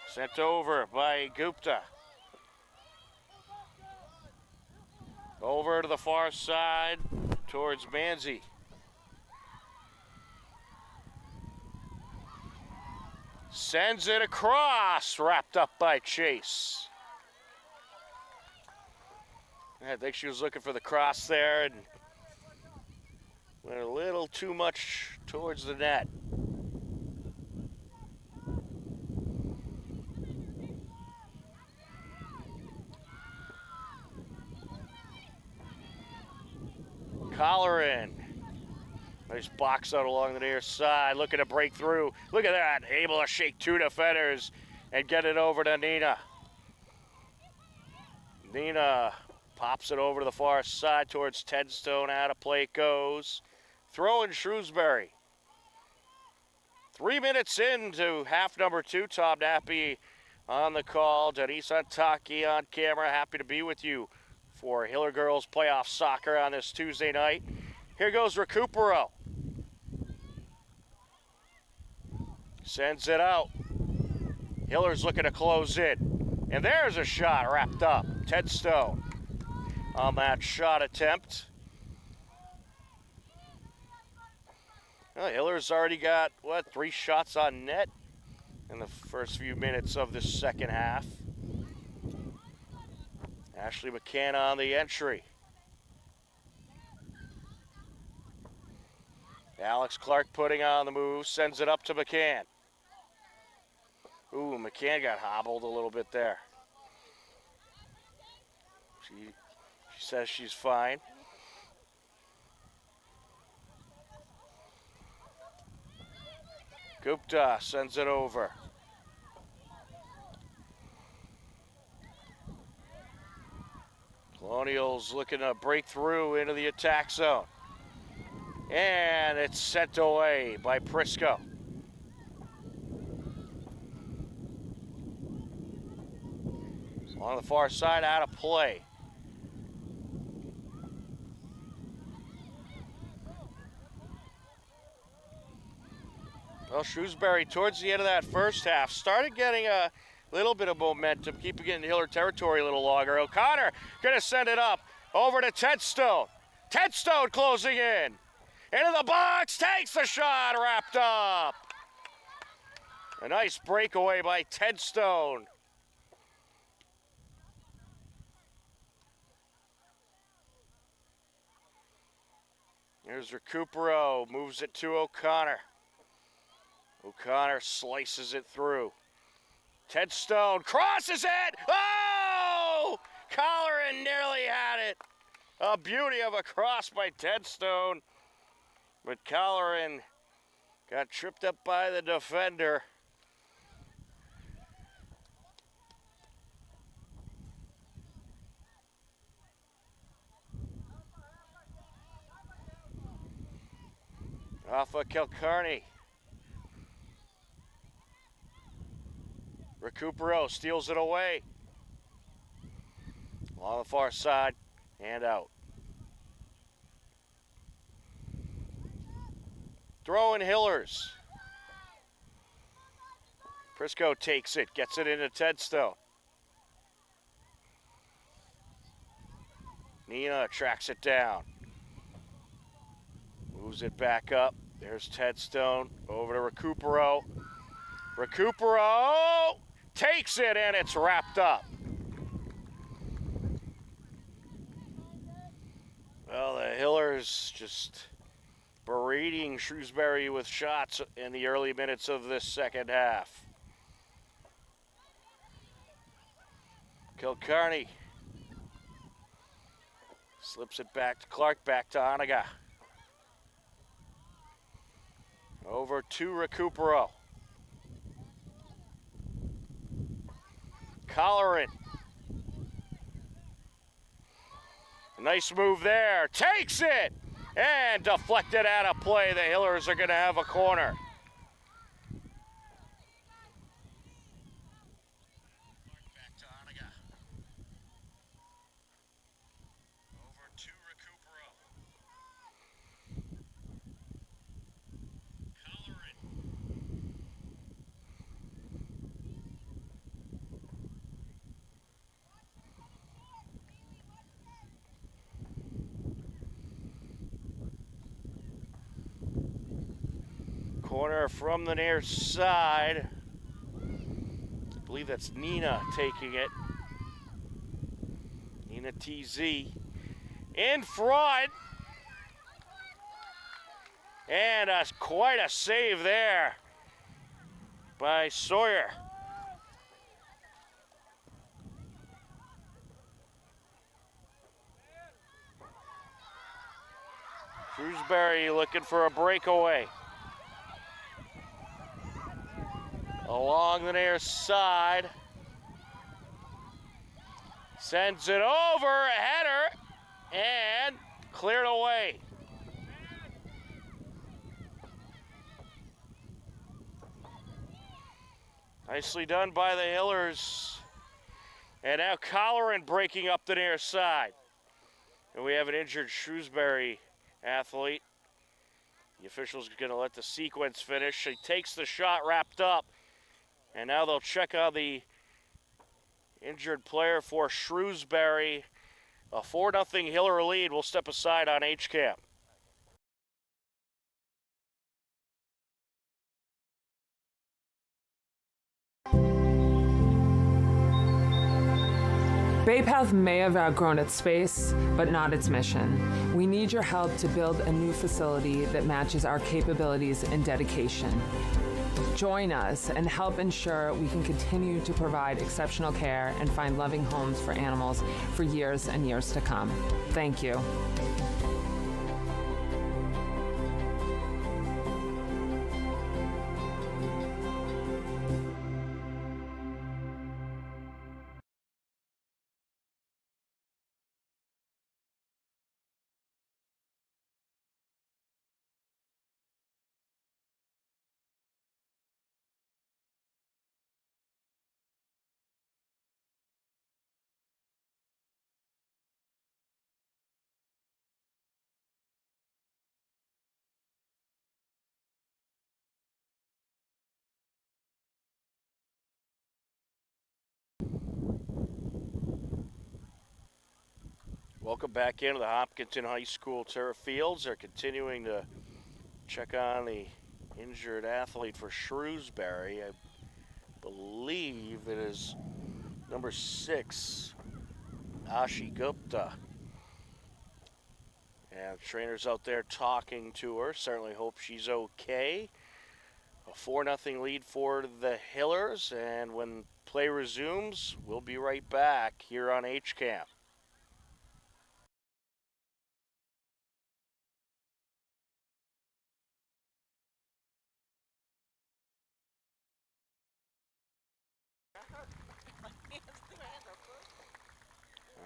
Sent over by Gupta. Over to the far side towards Manzi. Sends it across, wrapped up by Chase. I think she was looking for the cross there and went a little too much towards the net. Colleran. Nice box out along the near side, looking to break through. Look at that, able to shake 2 defenders and get it over to Nina. Nina Pops it over to the far side towards Tedstone. Out of play it goes. Throw in Shrewsbury. 3 minutes into half number 2. Tom Nappy on the call. Denise Antaki on camera. Happy to be with you for Hiller Girls Playoff Soccer on this Tuesday night. Here goes Recupero. Sends it out. Hiller's looking to close in. And there's a shot wrapped up. Tedstone on that shot attempt. Well, Hiller's already got, 3 shots on net in the first few minutes of this second half. Ashley McCann on the entry. Alex Clark putting on the move, sends it up to McCann. Ooh, McCann got hobbled a little bit there. She says she's fine. Gupta sends it over. Colonials looking to break through into the attack zone. And it's sent away by Prisco. On the far side, out of play. Well, Shrewsbury, towards the end of that first half, started getting a little bit of momentum, keeping it in Hiller territory a little longer. O'Connor gonna send it up over to Tedstone. Tedstone closing in. Into the box, takes the shot, wrapped up. A nice breakaway by Tedstone. Here's Recupero, moves it to O'Connor. O'Connor slices it through. Tedstone crosses it! Oh! Colleran nearly had it. A beauty of a cross by Tedstone. But Colleran got tripped up by the defender. Off of Kilcarney. Recupero steals it away. Along the far side and out. Throwing Hillers. Prisco takes it, gets it into Tedstone. Nina tracks it down. Moves it back up. There's Tedstone over to Recupero. Recupero takes it and it's wrapped up. Well, the Hillers just berating Shrewsbury with shots in the early minutes of this second half. Kilcarney slips it back to Clark, back to Oniga. Over to Recupero. Colleran. Nice move there. Takes it! And deflected out of play. The Hillers are going to have a corner. Back to Oniga. Over to Recupero. Corner from the near side. I believe that's Nina taking it. Nina TZ in front. And quite a save there by Sawyer. Shrewsbury looking for a breakaway. Along the near side. Sends it over, header, and cleared away. Nicely done by the Hillers. And now Colleran breaking up the near side. And we have an injured Shrewsbury athlete. The official's going to let the sequence finish. She takes the shot wrapped up. And now they'll check on the injured player for Shrewsbury. A 4-0 Hiller lead. We'll step aside on HCAM. Bay Path may have outgrown its space, but not its mission. We need your help to build a new facility that matches our capabilities and dedication. Join us and help ensure we can continue to provide exceptional care and find loving homes for animals for years and years to come. Thank you. Welcome back into the Hopkinton High School turf fields. They're continuing to check on the injured athlete for Shrewsbury. I believe it is number 6, Ashi Gupta. And the trainer's out there talking to her. Certainly hope she's okay. A 4-0 lead for the Hillers. And when play resumes, we'll be right back here on HCAM.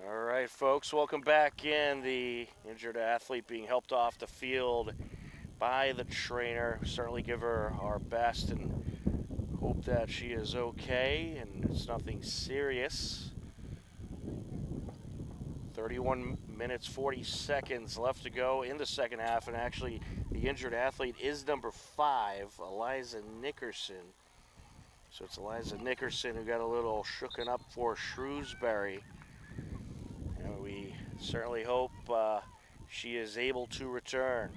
All right, folks, welcome back in. The injured athlete being helped off the field by the trainer. Certainly give her our best and hope that she is okay and it's nothing serious. 31 minutes, 40 seconds left to go in the second half, and actually the injured athlete is number 5, Eliza Nickerson. So it's Eliza Nickerson who got a little shooken up for Shrewsbury. And we certainly hope she is able to return.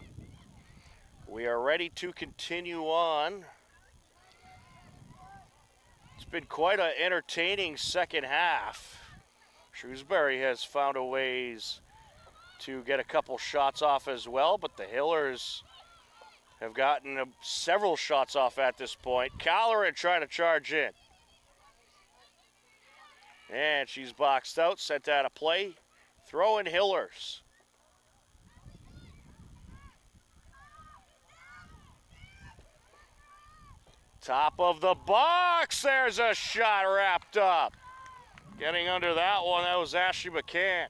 We are ready to continue on. It's been quite an entertaining second half. Shrewsbury has found a ways to get a couple shots off as well, but the Hillers have gotten several shots off at this point. Colleran trying to charge in. And she's boxed out, sent out of play. Throwing Hillers. Top of the box, there's a shot wrapped up. Getting under that one, that was Ashley McCann.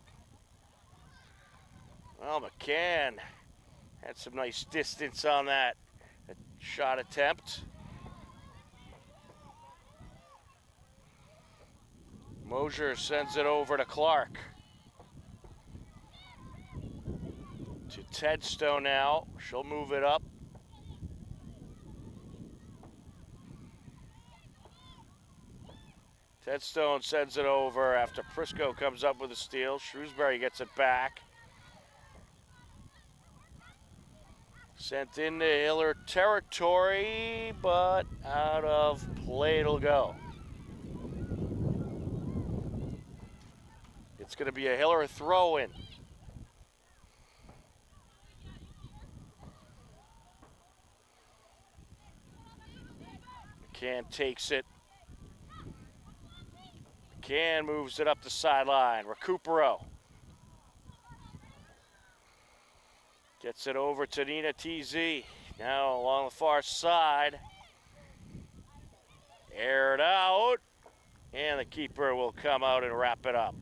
Well, McCann had some nice distance on that shot attempt. Mosier sends it over to Clark. To Tedstone now. She'll move it up. Tedstone sends it over after Prisco comes up with a steal. Shrewsbury gets it back. Sent into Hiller territory, but out of play it'll go. It's going to be a Hiller throw-in. McCann takes it. McCann moves it up the sideline. Recupero. Gets it over to Nina TZ. Now along the far side. Aired out. And the keeper will come out and wrap it up.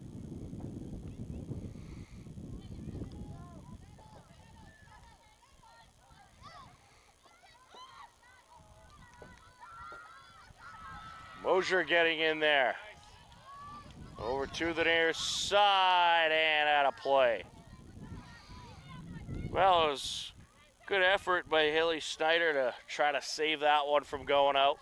Mosier getting in there. Over to the near side and out of play. Well, it was good effort by Haley Snyder to try to save that one from going out.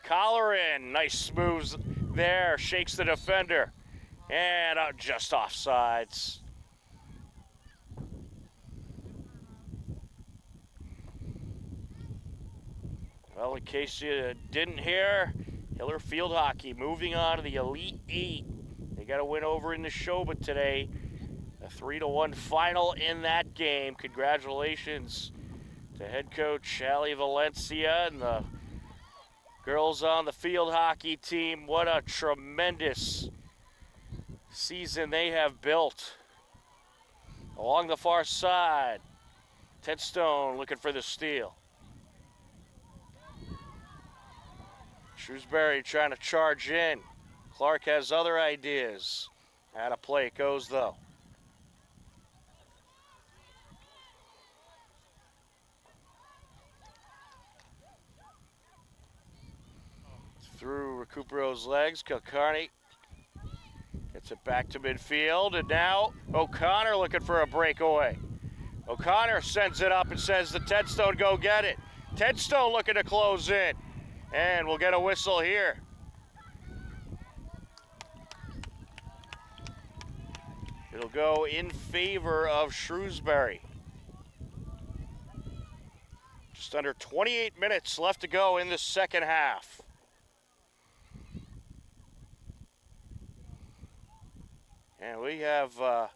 Collar in, nice moves there, shakes the defender, and out just offsides. Well, in case you didn't hear, Hiller Field Hockey moving on to the Elite Eight. They got a win over in the Neshoba today. A 3-1 final in that game. Congratulations to head coach Ali Valencia and the girls on the field hockey team. What a tremendous season they have built. Along the far side, Ted Stone looking for the steal. Shrewsbury trying to charge in. Clark has other ideas. Out of play it goes though. Through Recupero's legs, Kilcarney gets it back to midfield, and now O'Connor looking for a breakaway. O'Connor sends it up and says to Tedstone, go get it. Tedstone looking to close in, and we'll get a whistle here. It'll go in favor of Shrewsbury. Just under 28 minutes left to go in the second half. And we have a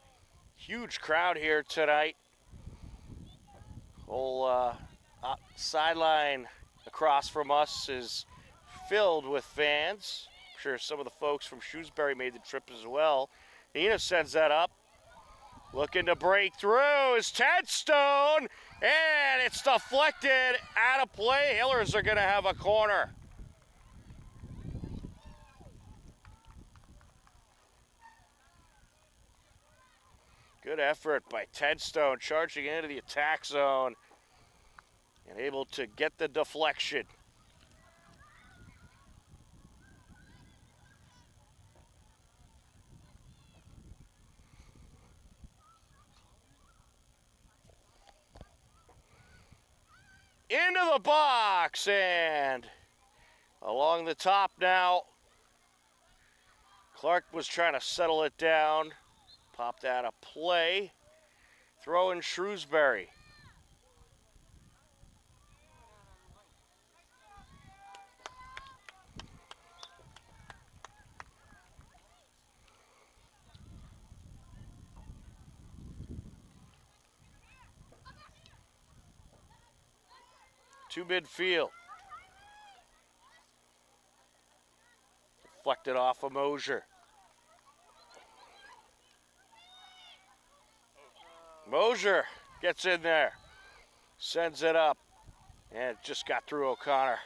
huge crowd here tonight. Whole sideline across from us is filled with fans. I'm sure some of the folks from Shrewsbury made the trip as well. Nina sends that up. Looking to break through is Tedstone, and it's deflected out of play. Hillers are going to have a corner. Good effort by Tedstone, charging into the attack zone and able to get the deflection. Into the box, and along the top now. Clark was trying to settle it down. Popped out of play. Throw in Shrewsbury. To midfield. Deflected off of Mosier. Mosier gets in there, sends it up, and it just got through O'Connor.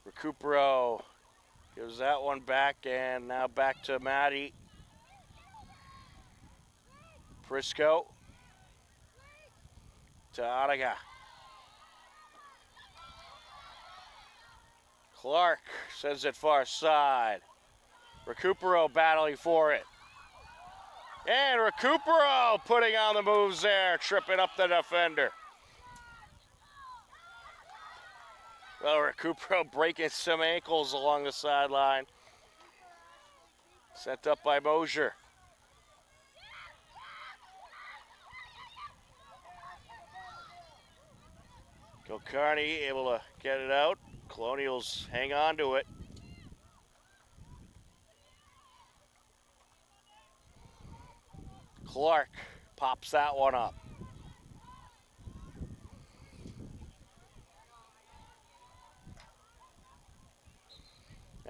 Recupero gives that one back, and now back to Maddie. Prisco to Adaga. Clark sends it far side. Recupero battling for it. And Recupero putting on the moves there, tripping up the defender. Well, Recupero breaking some ankles along the sideline. Sent up by Mosier. Kilcarney able to get it out. Colonials hang on to it. Clark pops that one up.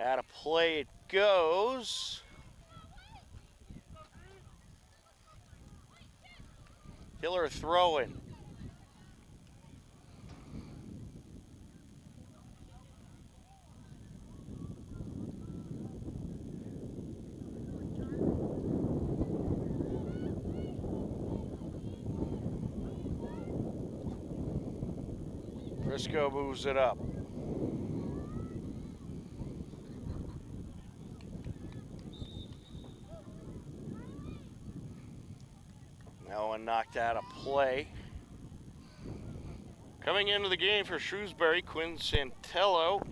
Out of play it goes. Hiller throwing. Briscoe moves it up. Now one knocked out of play. Coming into the game for Shrewsbury, Quinn Santello,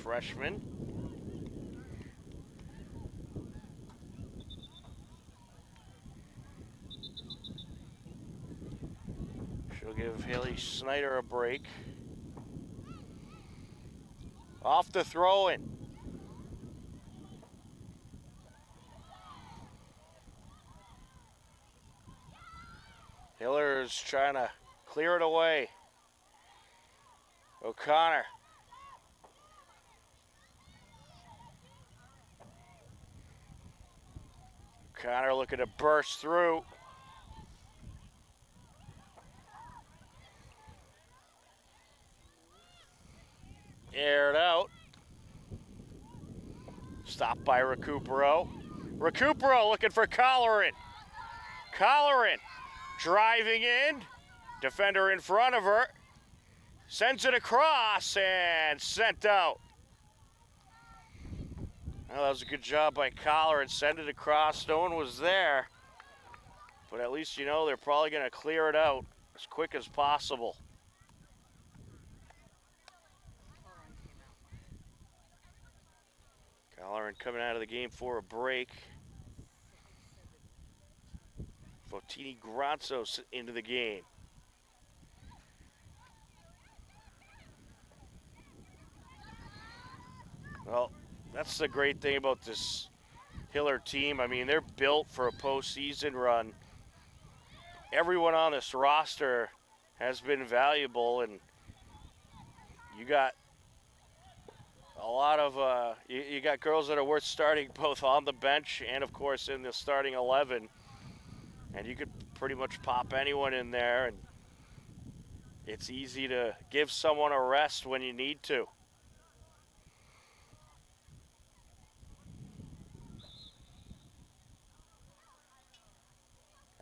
freshman. She'll give Haley Snyder a break. Off the throw-in. Hiller's trying to clear it away. O'Connor. O'Connor looking to burst through. Aired out. Stopped by Recupero. Recupero looking for Colleran. Colleran driving in. Defender in front of her. Sends it across and sent out. Well, that was a good job by Colleran. Send it across. No one was there. But at least you know they're probably going to clear it out as quick as possible. Colleran coming out of the game for a break. Votini Grazos into the game. Well, that's the great thing about this Hiller team. I mean, they're built for a postseason run. Everyone on this roster has been valuable, and you got a lot of you got girls that are worth starting both on the bench and, of course, in the starting 11. And you could pretty much pop anyone in there, and it's easy to give someone a rest when you need to.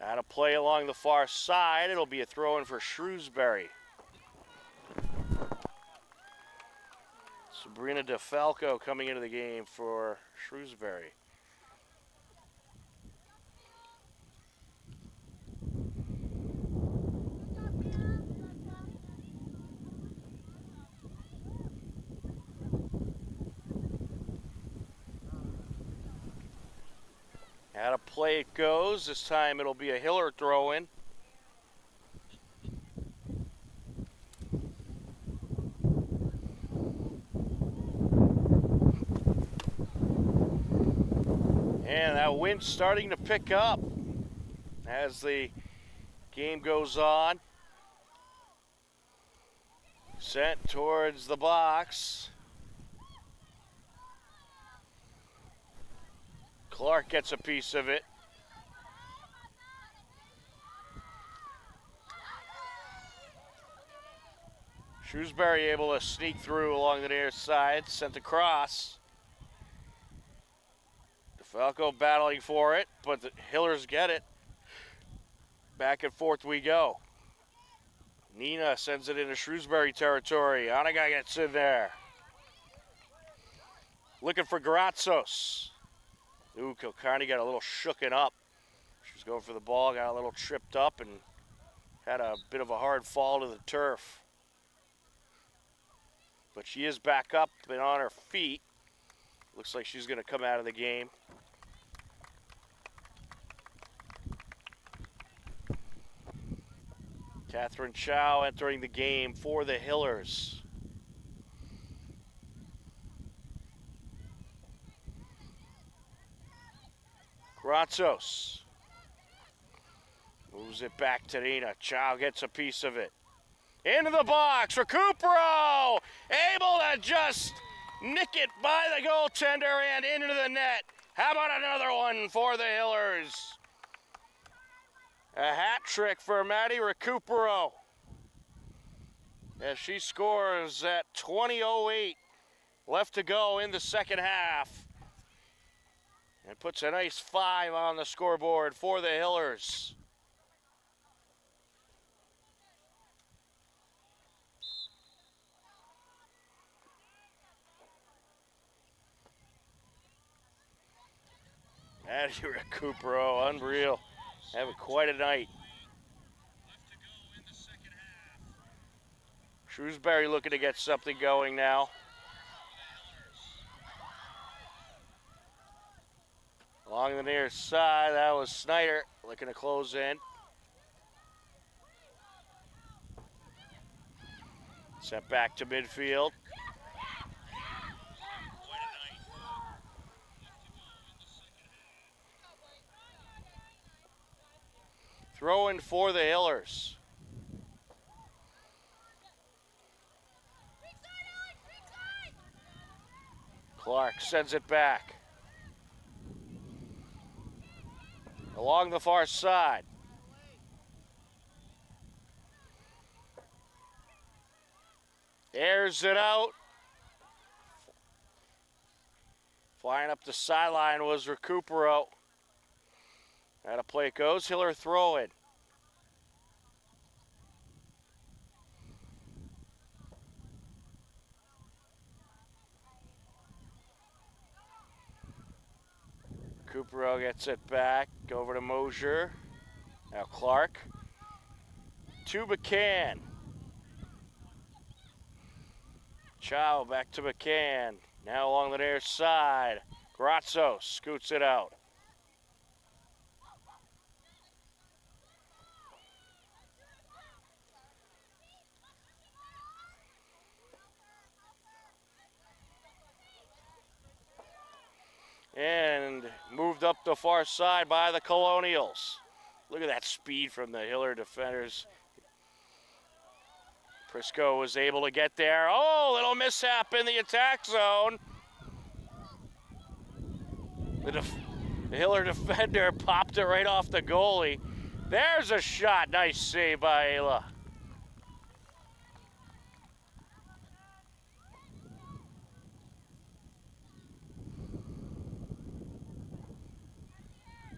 Out of play along the far side. It'll be a throw-in for Shrewsbury. Sabrina DeFalco coming into the game for Shrewsbury. Out of play it goes. This time it'll be a Hiller throw-in. And that wind's starting to pick up as the game goes on. Sent towards the box. Clark gets a piece of it. Shrewsbury able to sneak through along the near side, sent across. DeFalco battling for it, but the Hillers get it. Back and forth we go. Nina sends it into Shrewsbury territory. Anaga gets in there. Looking for Grazos. Ooh, Kilcarney got a little shooken up. She was going for the ball, got a little tripped up, and had a bit of a hard fall to the turf. But she is back up and on her feet. Looks like she's going to come out of the game. Catherine Chow entering the game for the Hillers. Grazos moves it back to Nina. Chow gets a piece of it. Into the box. Recupero able to just nick it by the goaltender and into the net. How about another one for the Hillers? A hat trick for Maddie Recupero as she scores at 20:08 left to go in the second half. And puts a nice 5 on the scoreboard for the Hillers. Out of here, Recupero. Unreal. Having quite a night. Shrewsbury looking to get something going now. Along the near side, that was Snyder looking to close in. Sent back to midfield. Throwing for the Hillers. Clark sends it back. Along the far side. Airs it out. Flying up the sideline was Recupero. Out of play it goes. Hiller throw it. Recupero gets it back. Over to Mosier. Now Clark. To McCann. Chow back to McCann. Now along the near side. Grazzo scoots it out. And moved up the far side by the Colonials. Look at that speed from the Hiller defenders. Prisco was able to get there. Oh, little mishap in the attack zone. The Hiller defender popped it right off the goalie. There's a shot. Nice save by Ayla.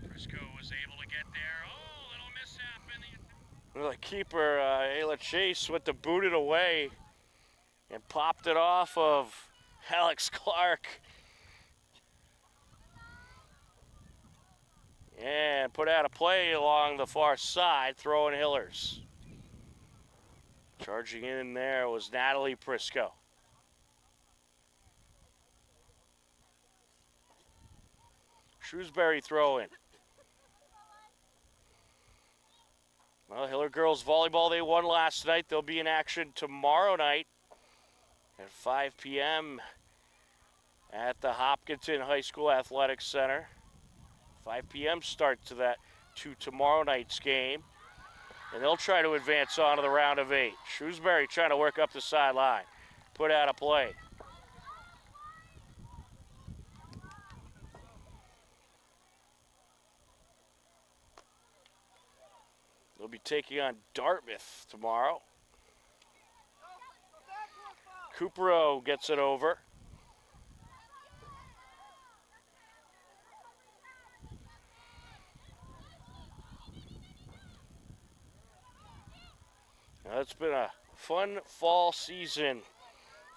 Prisco was able to get there. Oh, little mishap in the attack. The keeper, Ayla Chase, went to boot it away and popped it off of Alex Clark. And put out a play along the far side, throwing Hillers. Charging in there was Natalie Prisco. Shrewsbury throwing. Well, Hiller girls volleyball, they won last night. They'll be in action tomorrow night at 5 p.m. at the Hopkinton High School Athletics Center. 5 p.m. start to tomorrow night's game. And they'll try to advance on to the round of 8. Shrewsbury trying to work up the sideline. Put out a play. They'll be taking on Dartmouth tomorrow. Cupero gets it over. Now, it's been a fun fall season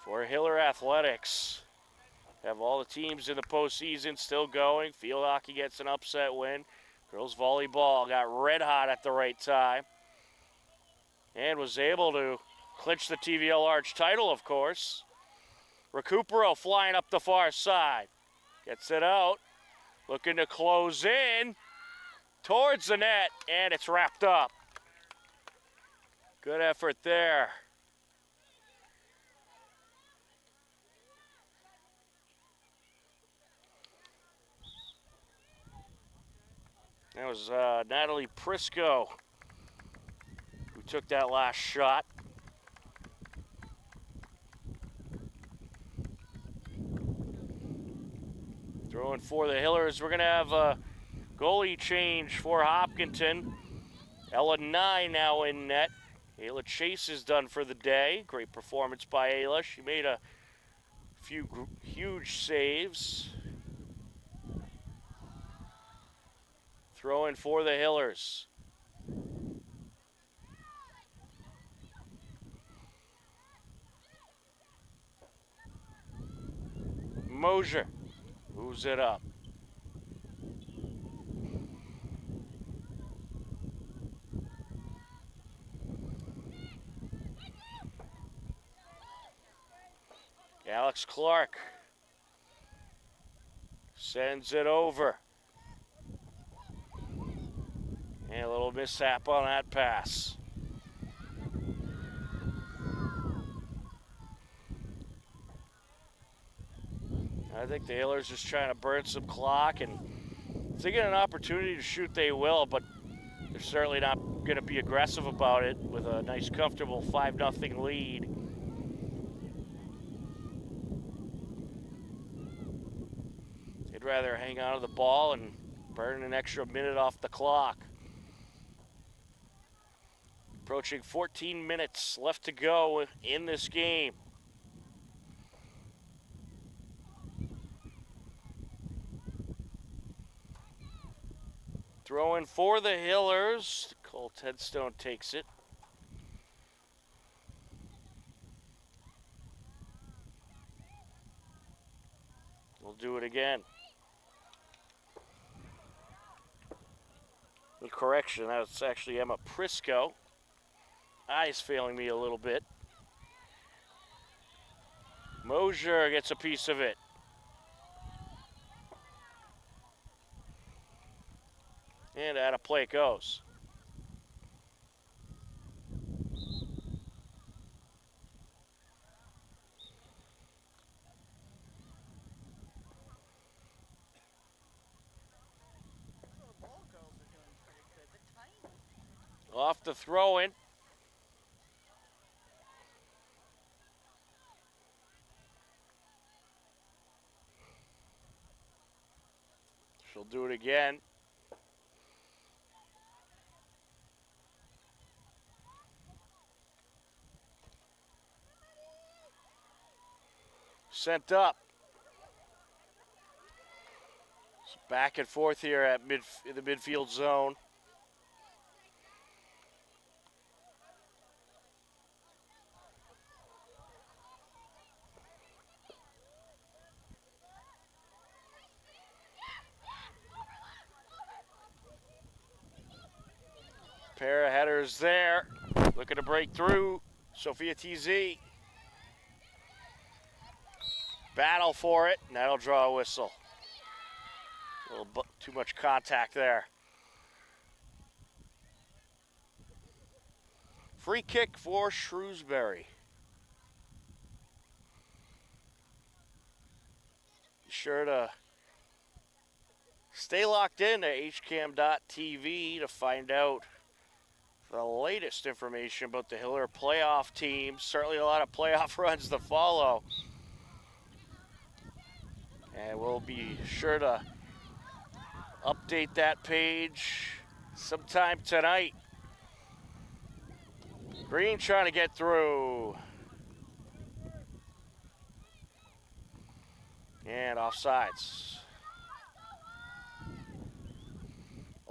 for Hiller Athletics. Have all the teams in the postseason still going. Field hockey gets an upset win. Girls volleyball got red hot at the right time and was able to clinch the TVL Arch title, of course. Recupero flying up the far side. Gets it out. Looking to close in towards the net, and it's wrapped up. Good effort there. That was Natalie Prisco who took that last shot. Throwing for the Hillers. We're going to have a goalie change for Hopkinton. Ella Nye now in net. Ayla Chase is done for the day. Great performance by Ayla. She made a few huge saves. Throwing for the Hillers. Mosier moves it up. Alex Clark sends it over. And a little mishap on that pass. I think the Hillers just trying to burn some clock, and if they get an opportunity to shoot, they will, but they're certainly not going to be aggressive about it with a nice, comfortable 5-0 lead. They'd rather hang on to the ball and burn an extra minute off the clock. Approaching 14 minutes left to go in this game. Throwing for the Hillers. Cole Headstone takes it. We'll do it again. Correction, that's actually Emma Prisco. Eyes failing me a little bit. Mosier gets a piece of it. And out of play it goes. The ball girls are doing pretty good. They're tiny. Off the throw-in. She'll do it again. Sent up. So back and forth here at in the midfield zone. Pair of headers there. Looking to break through. Sophia TZ. Battle for it, and that'll draw a whistle. A little too much contact there. Free kick for Shrewsbury. Be sure to stay locked in to hcam.tv to find out the latest information about the Hiller playoff teams. Certainly a lot of playoff runs to follow. And we'll be sure to update that page sometime tonight. Green trying to get through. And offsides.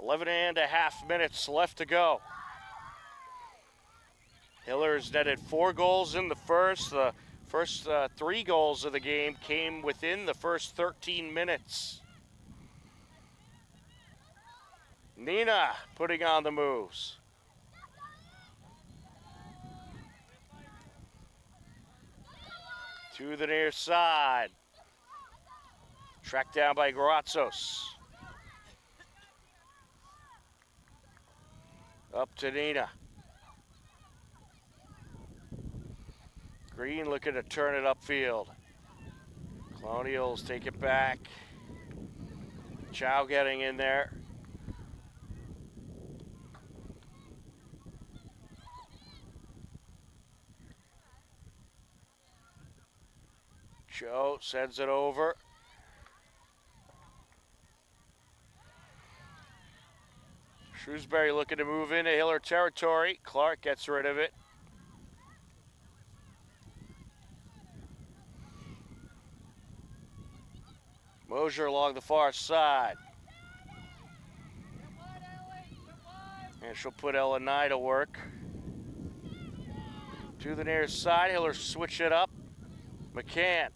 11.5 minutes left to go. Hillers netted 4 goals in the first. The first 3 goals of the game came within the first 13 minutes. Nina putting on the moves. To the near side. Tracked down by Gratzos. Up to Nina. Green looking to turn it upfield. Colonials take it back. Chow getting in there. Joe sends it over. Shrewsbury looking to move into Hiller territory. Clark gets rid of it. Mosier along the far side. And she'll put Ella Nye to work. To the near side, Hiller switch it up. McCann.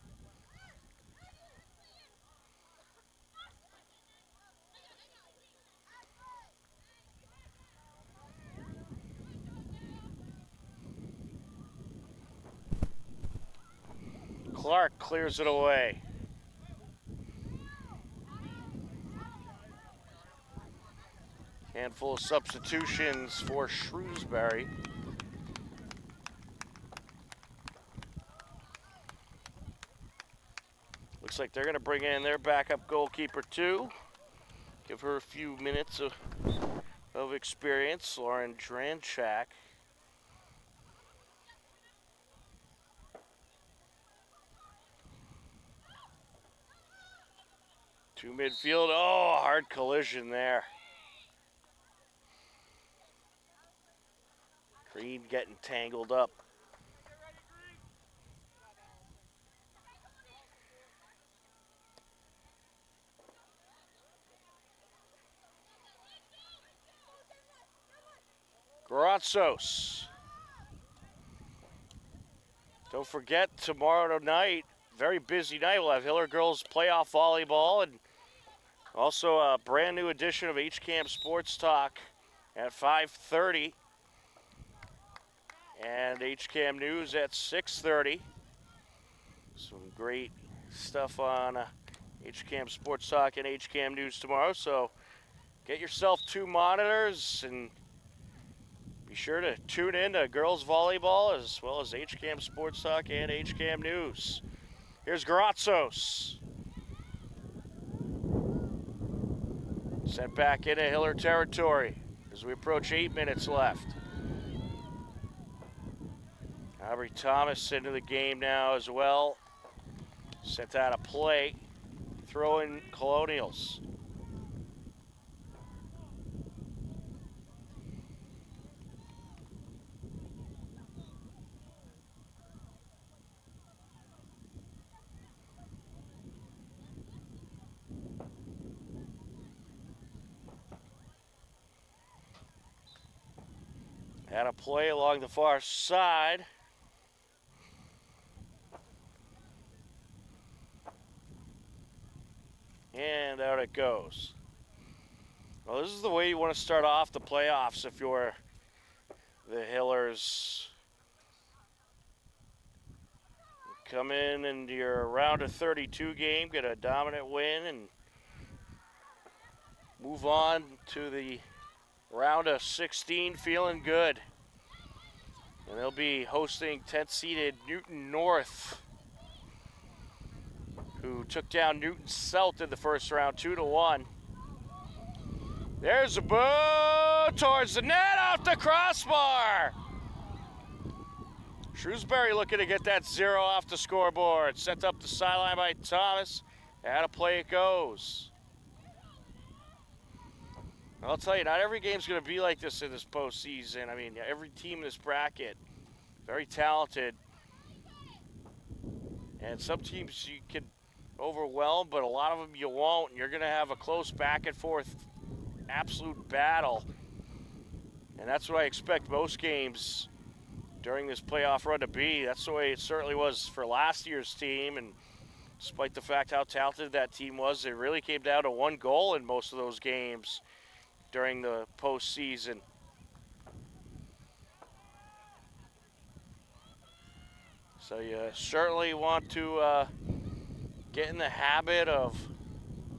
Clark clears it away. Handful of substitutions for Shrewsbury. Looks like they're going to bring in their backup goalkeeper too. Give her a few minutes of experience, Lauren Dranchak. To midfield. Oh, hard collision there. Green getting tangled up. Gratzos. Don't forget, tomorrow night, very busy night, we'll have Hiller Girls Playoff Volleyball and also a brand new edition of HCAM Sports Talk at 5:30 and HCAM News at 6:30. Some great stuff on HCAM Sports Talk and HCAM News tomorrow, so get yourself 2 monitors and be sure to tune in to girls volleyball as well as HCAM Sports Talk and HCAM News. Here's Gratzos. Sent back into Hiller territory as we approach 8 minutes left. Aubrey Thomas into the game now as well. Sent out a play. Throw in Colonials. Had a play along the far side. And out it goes. Well, this is the way you want to start off the playoffs if you're the Hillers. Come in into your round of 32 game, get a dominant win, and move on to the round of 16 feeling good. And they'll be hosting 10th seeded Newton North, who took down Newton South in the first round 2-1. There's a boo towards the net, off the crossbar. Shrewsbury looking to get that 0 off the scoreboard. Sent up the sideline by Thomas. How to play it goes. I'll tell you, not every game's going to be like this in this postseason. I mean, every team in this bracket, very talented. And some teams you can overwhelm, but a lot of them you won't. And you're going to have a close back and forth, absolute battle. And that's what I expect most games during this playoff run to be. That's the way it certainly was for last year's team. And despite the fact how talented that team was, it really came down to 1 goal in most of those games during the postseason. So you certainly want to get in the habit of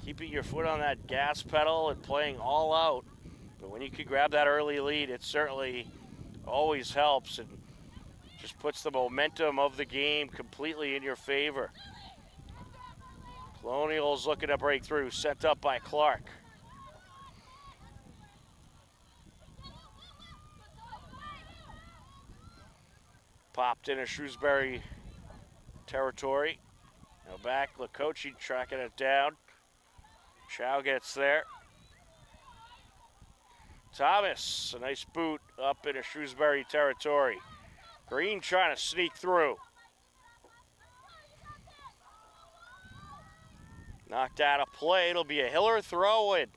keeping your foot on that gas pedal and playing all out. But when you can grab that early lead, it certainly always helps and just puts the momentum of the game completely in your favor. Colonials looking to break through, sent up by Clark. Popped into Shrewsbury territory. Now back, Lakochi tracking it down. Chow gets there. Thomas, a nice boot up into Shrewsbury territory. Green trying to sneak through. Knocked out a play. It'll be a Hiller throw-in.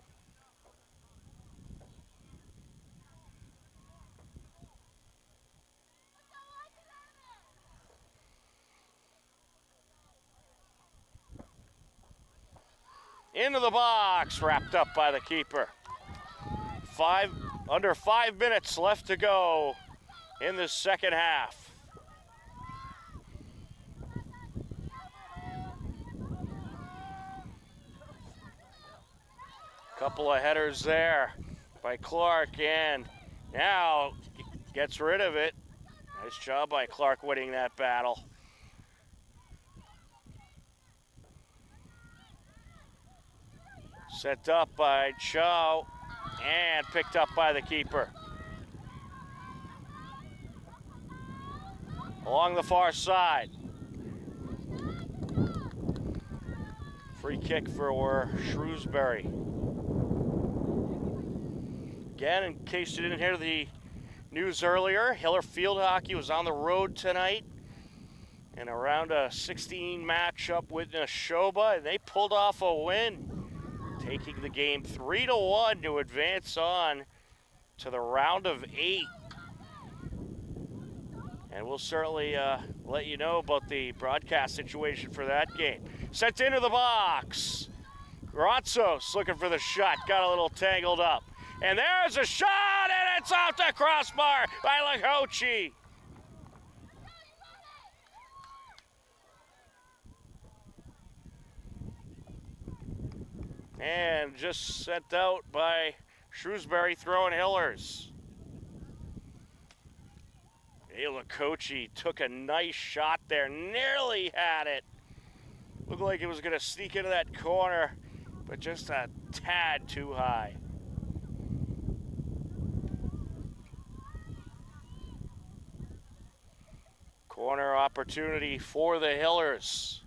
Into the box, wrapped up by the keeper. Under 5 minutes left to go in the second half. Couple of headers there by Clark, and now gets rid of it. Nice job by Clark winning that battle. Set up by Chow and picked up by the keeper. Along the far side. Free kick for Shrewsbury. Again, in case you didn't hear the news earlier, Hiller Field Hockey was on the road tonight in a round of 16 matchup with Neshoba, and they pulled off a win, taking the game 3-1 to advance on to the round of 8. And we'll certainly let you know about the broadcast situation for that game. Sent into the box. Gratzos looking for the shot, got a little tangled up. And there's a shot, and it's off the crossbar by Lacochi. And just sent out by Shrewsbury throwing Hillers. Lacochi took a nice shot there, nearly had it. Looked like it was going to sneak into that corner, but just a tad too high. Corner opportunity for the Hillers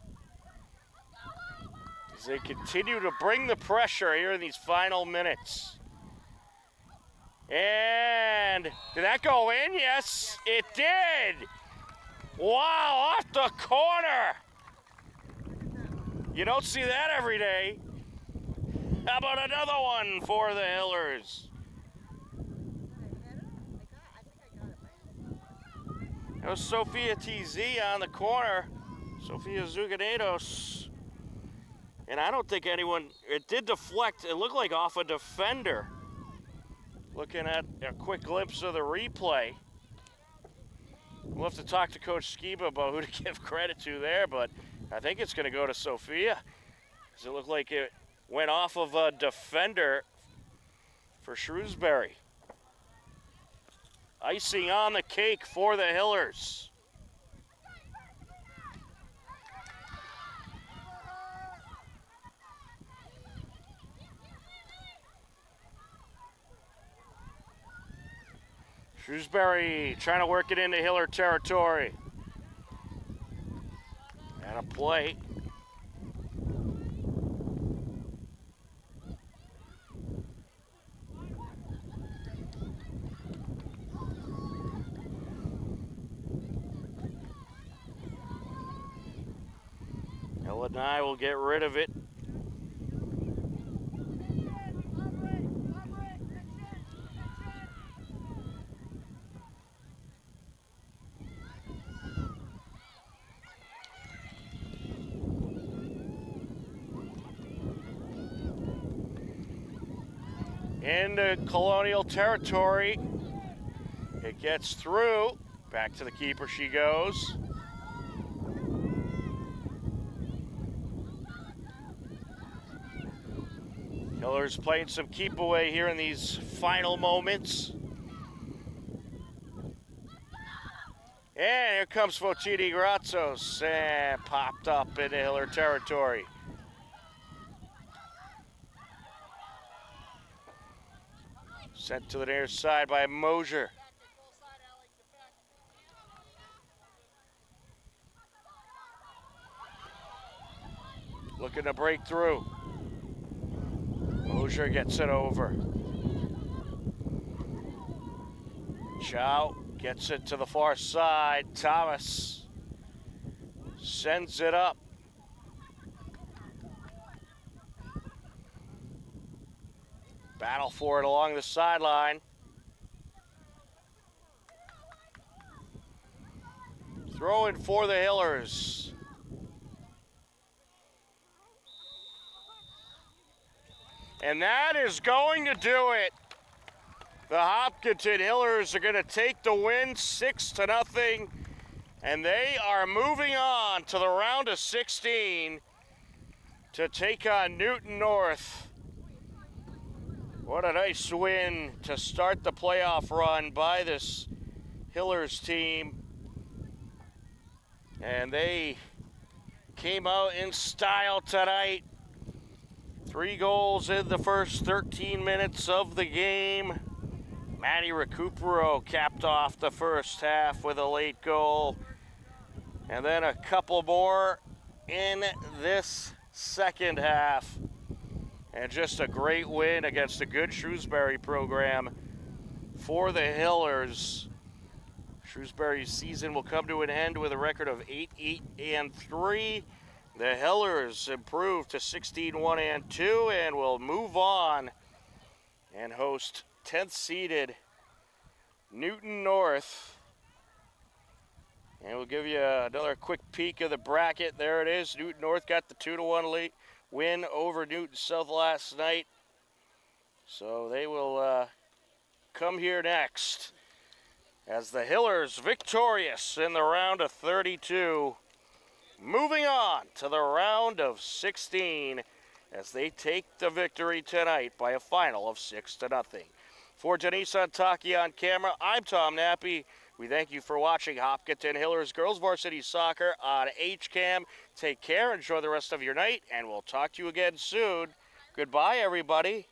as they continue to bring the pressure here in these final minutes. And did that go in? Yes, it did. Wow, off the corner. You don't see that every day. How about another one for the Hillers? That was Sophia TZ on the corner. Sophia Zuganedos. And I don't think anyone, it did deflect. It looked like off a defender. Looking at a quick glimpse of the replay. We'll have to talk to Coach Skiba about who to give credit to there, but I think it's going to go to Sophia, because it looked like it went off of a defender for Shrewsbury. Icing on the cake for the Hillers. Shrewsbury trying to work it into Hiller territory. And a play. Illini will get rid of it. Into Colonial territory. It gets through. Back to the keeper she goes. Hillers playing some keep away here in these final moments. And here comes Fotini Gratzos, and popped up into Hiller territory. Sent to the near side by Mosier. Looking to break through. Mosier gets it over. Chow gets it to the far side. Thomas sends it up. Battle for it along the sideline. Throw in for the Hillers. And that is going to do it. The Hopkinton Hillers are going to take the win 6-0. And they are moving on to the round of 16 to take on Newton North. What a nice win to start the playoff run by this Hillers team. And they came out in style tonight. 3 goals in the first 13 minutes of the game. Manny Recupero capped off the first half with a late goal. And then a couple more in this second half. And just a great win against a good Shrewsbury program for the Hillers. Shrewsbury's season will come to an end with a record of 8-3. The Hillers improved to 16-1-2 and will move on and host 10th seeded Newton North. And we'll give you another quick peek of the bracket. There it is. Newton North got the 2-1 late win over Newton South last night. So they will come here next as the Hillers victorious in the round of 32. Moving on to the round of 16 as they take the victory tonight by a final of 6-0. For Denise Antaki on camera, I'm Tom Nappy. We thank you for watching Hopkinton Hillers Girls Varsity Soccer on HCAM. Take care, enjoy the rest of your night, and we'll talk to you again soon. Goodbye, everybody.